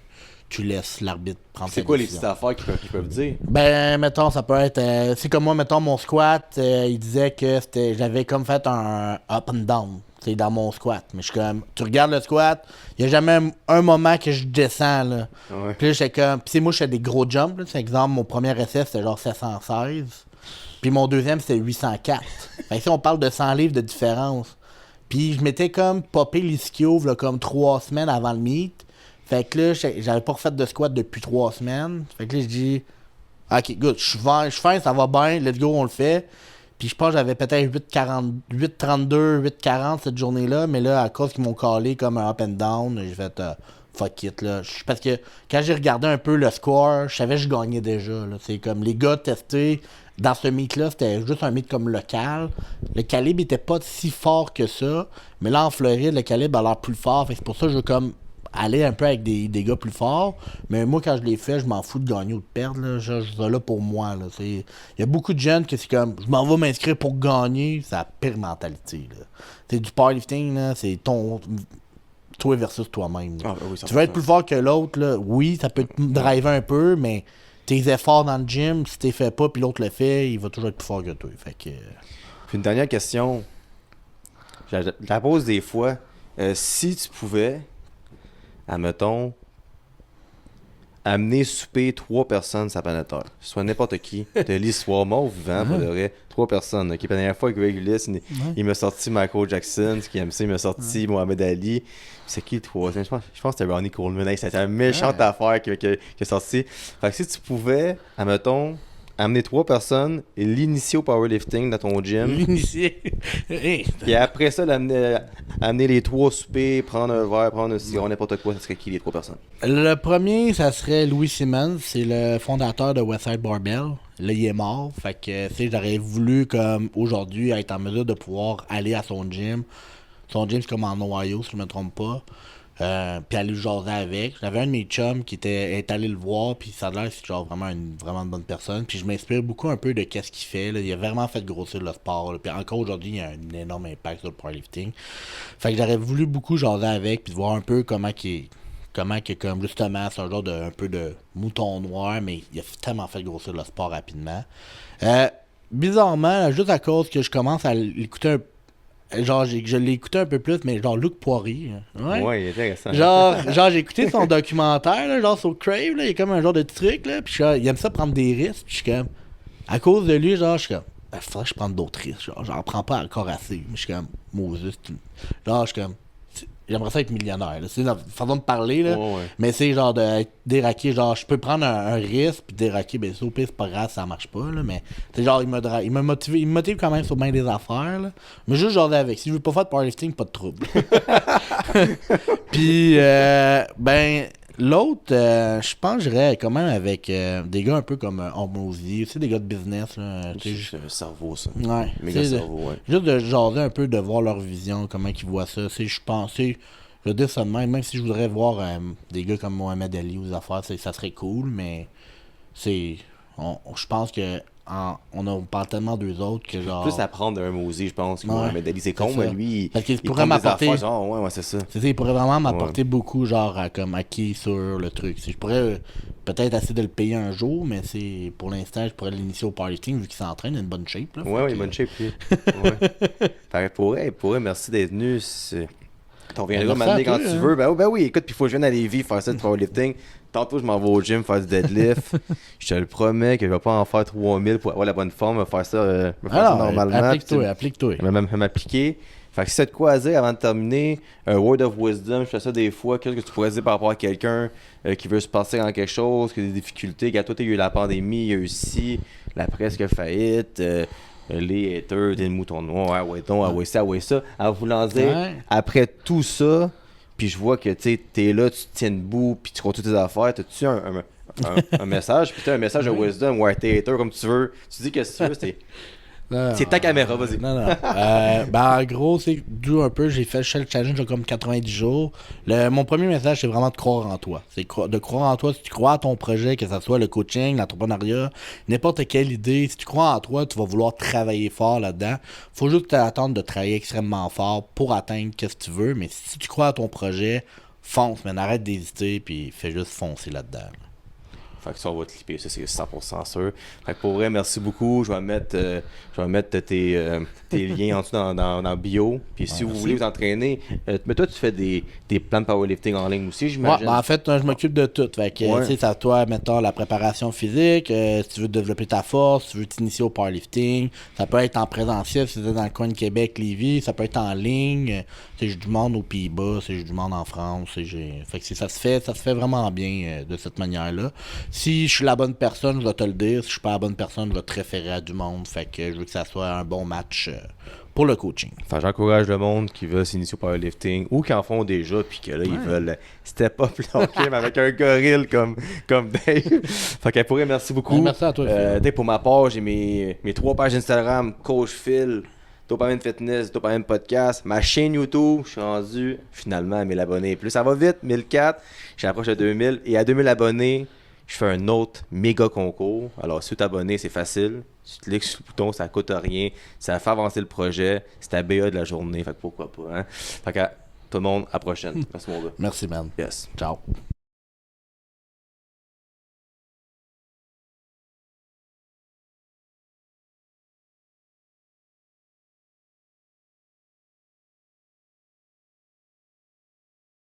tu laisses l'arbitre prendre sa C'est quoi les décision. petites affaires qu'ils peuvent dire? Ben, mettons, ça peut être. C'est comme moi, mettons, mon squat, il disait que j'avais comme fait un up and down. C'est dans mon squat. Mais je suis comme. Tu regardes le squat, il n'y a jamais un moment que je descends, là. Ouais. Puis là, j'étais comme. Puis moi, je fais des gros jumps, là. C'est exemple, mon premier essai, c'était genre 716. Puis mon deuxième, c'était 804. Fait que si on parle de 100 livres de différence. Puis je m'étais comme popé l'ischio, là, comme 3 semaines avant le meet. Fait que là, j'avais pas refait de squat depuis 3 semaines. Fait que là, je dis, ok, good, je fais, ça va bien, let's go, on le fait. Puis je pense que j'avais peut-être 8,32, 8,40 cette journée-là, mais là, à cause qu'ils m'ont collé comme un up and down, j'ai fait fuck it, là. Parce que quand j'ai regardé un peu le score, je savais que je gagnais déjà, là. C'est comme les gars testés dans ce meet-là, c'était juste un meet comme local. Le calibre était pas si fort que ça, mais là, en Floride, le calibre a l'air plus fort. Fait que c'est pour ça que je veux comme aller un peu avec des gars plus forts. Mais moi, quand je l'ai fait, je m'en fous de gagner ou de perdre. Là. Je suis là pour moi. Il y a beaucoup de jeunes que c'est comme, je m'en vais m'inscrire pour gagner. C'est la pire mentalité. Là. C'est du powerlifting, là, c'est toi versus toi-même. Ah, ben oui, Tu veux être plus fort que l'autre, là, oui, ça peut te driver un peu, mais tes efforts dans le gym, si t'es fait pas puis l'autre le fait, il va toujours être plus fort que toi. Fait que... Puis une dernière question. Je la pose des fois. Si tu pouvais, admettons, amener souper 3 personnes sur la planète Terre, soit n'importe qui, de l'histoire mort ou vivant, pour de vrai, 3 personnes. Okay? Puis la dernière fois que Greg Ulysse, il m'a sorti Michael Jackson, ce qui aime ça, il m'a sorti Mohamed Ali. C'est qui le troisième? Je pense que c'était Ronnie Coleman. Hey, c'était une méchante affaire qui est sortie. Fait que si tu pouvais, admettons, amener 3 personnes et l'initier au powerlifting dans ton gym. L'initié. Puis après ça, amener les 3 souper, prendre un verre, prendre un cigare, n'importe quoi, ça serait qui les 3 personnes? Le premier, ça serait Louis Simmons. C'est le fondateur de Westside Barbell. Là, il est mort. Fait que, tu sais, j'aurais voulu, comme aujourd'hui, être en mesure de pouvoir aller à son gym. Son gym, c'est comme en Ohio, si je me trompe pas. Puis aller jaser avec. J'avais un de mes chums qui est allé le voir, puis ça a l'air c'est genre vraiment une bonne personne. Puis je m'inspire beaucoup un peu de qu'est-ce qu'il fait. Là. Il a vraiment fait grossir le sport. Là. Puis encore aujourd'hui, il y a un énorme impact sur le powerlifting. Fait que j'aurais voulu beaucoup jaser avec, puis de voir un peu comment comme justement, c'est un genre un peu de mouton noir, mais il a tellement fait grossir le sport rapidement. Bizarrement, juste à cause que je commence à l'écouter un peu. Genre, je l'ai écouté un peu plus, mais genre Luc Poirier. Ouais, il est intéressant. Genre j'ai écouté son documentaire, là, genre sur Crave, là, il y a comme un genre de truc, là, puis il aime ça prendre des risques, puis je suis comme, à cause de lui, genre, je suis comme, faudrait que je prenne d'autres risques, genre, j'en prends pas encore assez, mais je suis comme, Moses, genre, je suis comme, j'aimerais ça être millionnaire, là. C'est une façon de parler, là, Ouais. mais c'est genre de déraquer, genre, je peux prendre un risque, puis déraquer, ben, au pire, c'est pas grave, ça marche pas, là, mais, c'est genre, il me motive quand même sur bien des affaires, là, mais juste genre avec, si je veux pas faire de powerlifting, pas de trouble. Puis, ben, L'autre, je pense que j'irais quand même avec des gars un peu comme Hormozy, tu sais, des gars de business. Là, C'est un cerveau, ça. ouais, Méga tu sais, cerveau, ouais. juste de jaser un peu, de voir leur vision, comment ils voient ça. Je pense, je veux dire ça de même si je voudrais voir des gars comme Mohamed Ali aux affaires, ça serait cool, mais je pense que on parle tellement d'eux autres que genre. Plus apprendre d'un Mozy, je pense, que Ouais, Mohamed Ali. C'est con, c'est mais ça. lui, Parce qu'il il pourrait tombe des m'apporter- affaires, genre, ouais, c'est ça. C'est ça, il pourrait vraiment m'apporter beaucoup, genre, comme acquis sur le truc. Je pourrais peut-être essayer de le payer un jour, mais pour l'instant, je pourrais l'initier au powerlifting vu qu'il s'entraîne, il a une bonne shape. Là, Ouais, bonne shape, lui. Ouais. Fait que pour eux, merci d'être venu. T'en reviendras Merci à m'amener quand toi, tu hein. veux. Ben oui, écoute, puis faut que je vienne à Lévis faire ça de powerlifting. Tantôt, je m'en vais au gym faire du deadlift. Je te le promets que je vais pas en faire 3000 pour avoir la bonne forme, me faire ça, normalement. Applique-toi. Même m'appliquer. Fait que si c'est de quoi à dire avant de terminer, un word of wisdom, je fais ça des fois. Qu'est-ce que tu pourrais dire par rapport à quelqu'un qui veut se passer dans quelque chose, qui a des difficultés? Toi, il y a eu la pandémie, il y a eu ci, la presque faillite, les haters, t'es le mouton noir, ah ouais, donc, ah ouais, ça. En voulant dire, Ouais. après tout ça, puis je vois que t'es là, tu te tiens debout, puis tu continues tes affaires, t'as-tu un message, puis t'as un message de wisdom, ouais, t'es hater comme tu veux. Tu dis que si tu veux, c'est ta caméra, vas-y. Non. En gros, c'est d'où un peu, j'ai fait le challenge de comme 90 jours. Mon premier message, c'est vraiment de croire en toi. C'est de croire en toi. Si tu crois à ton projet, que ce soit le coaching, l'entrepreneuriat, n'importe quelle idée, si tu crois en toi, tu vas vouloir travailler fort là-dedans. Faut juste t'attendre de travailler extrêmement fort pour atteindre ce que tu veux. Mais si tu crois à ton projet, fonce, mais arrête d'hésiter, puis fais juste foncer là-dedans. Fait que ça, on va te clipper, ça c'est 100% sûr. Fait que pour vrai, merci beaucoup. Je vais mettre tes liens en dessous dans le bio. Puis si vous merci. voulez vous entraîner, mais toi tu fais des plans de powerlifting en ligne aussi, Ouais, j'imagine. en fait, je m'occupe de tout. Fait que, Ouais. tu sais, c'est à toi, mettons, la préparation physique, si tu veux développer ta force, si tu veux t'initier au powerlifting, ça peut être en présentiel, si c'est dans le coin de Québec, Lévis, ça peut être en ligne, tu sais, j'ai du monde aux Pays-Bas, j'ai du monde en France, fait que ça se fait vraiment bien de cette manière-là. Si je suis la bonne personne, je vais te le dire. Si je suis pas la bonne personne, je vais te référer à du monde. Fait que je veux que ça soit un bon match pour le coaching. Fait que j'encourage le monde qui veut s'initier au powerlifting ou qui en font déjà puis que là ils veulent step up leur game avec un gorille comme Dave. Fait qu'elle pourrait, merci beaucoup. Ouais, merci à toi, Phil. Dave, pour ma part, j'ai mes 3 pages Instagram, Coach Phil, Dopamine Fitness, Dopamine Podcast, ma chaîne YouTube, je suis rendu finalement à 1000 abonnés. Plus ça va vite, 1004, j'approche de 2000 et à 2000 abonnés, je fais un autre méga concours. Alors, si tu t'abonner, c'est facile. Tu cliques sur le bouton, ça coûte rien. Ça fait avancer le projet. C'est ta BA de la journée. Fait que pourquoi pas, hein? Fait que tout le monde, à la prochaine. Merci, mon gars. Merci, man. Yes. Ciao.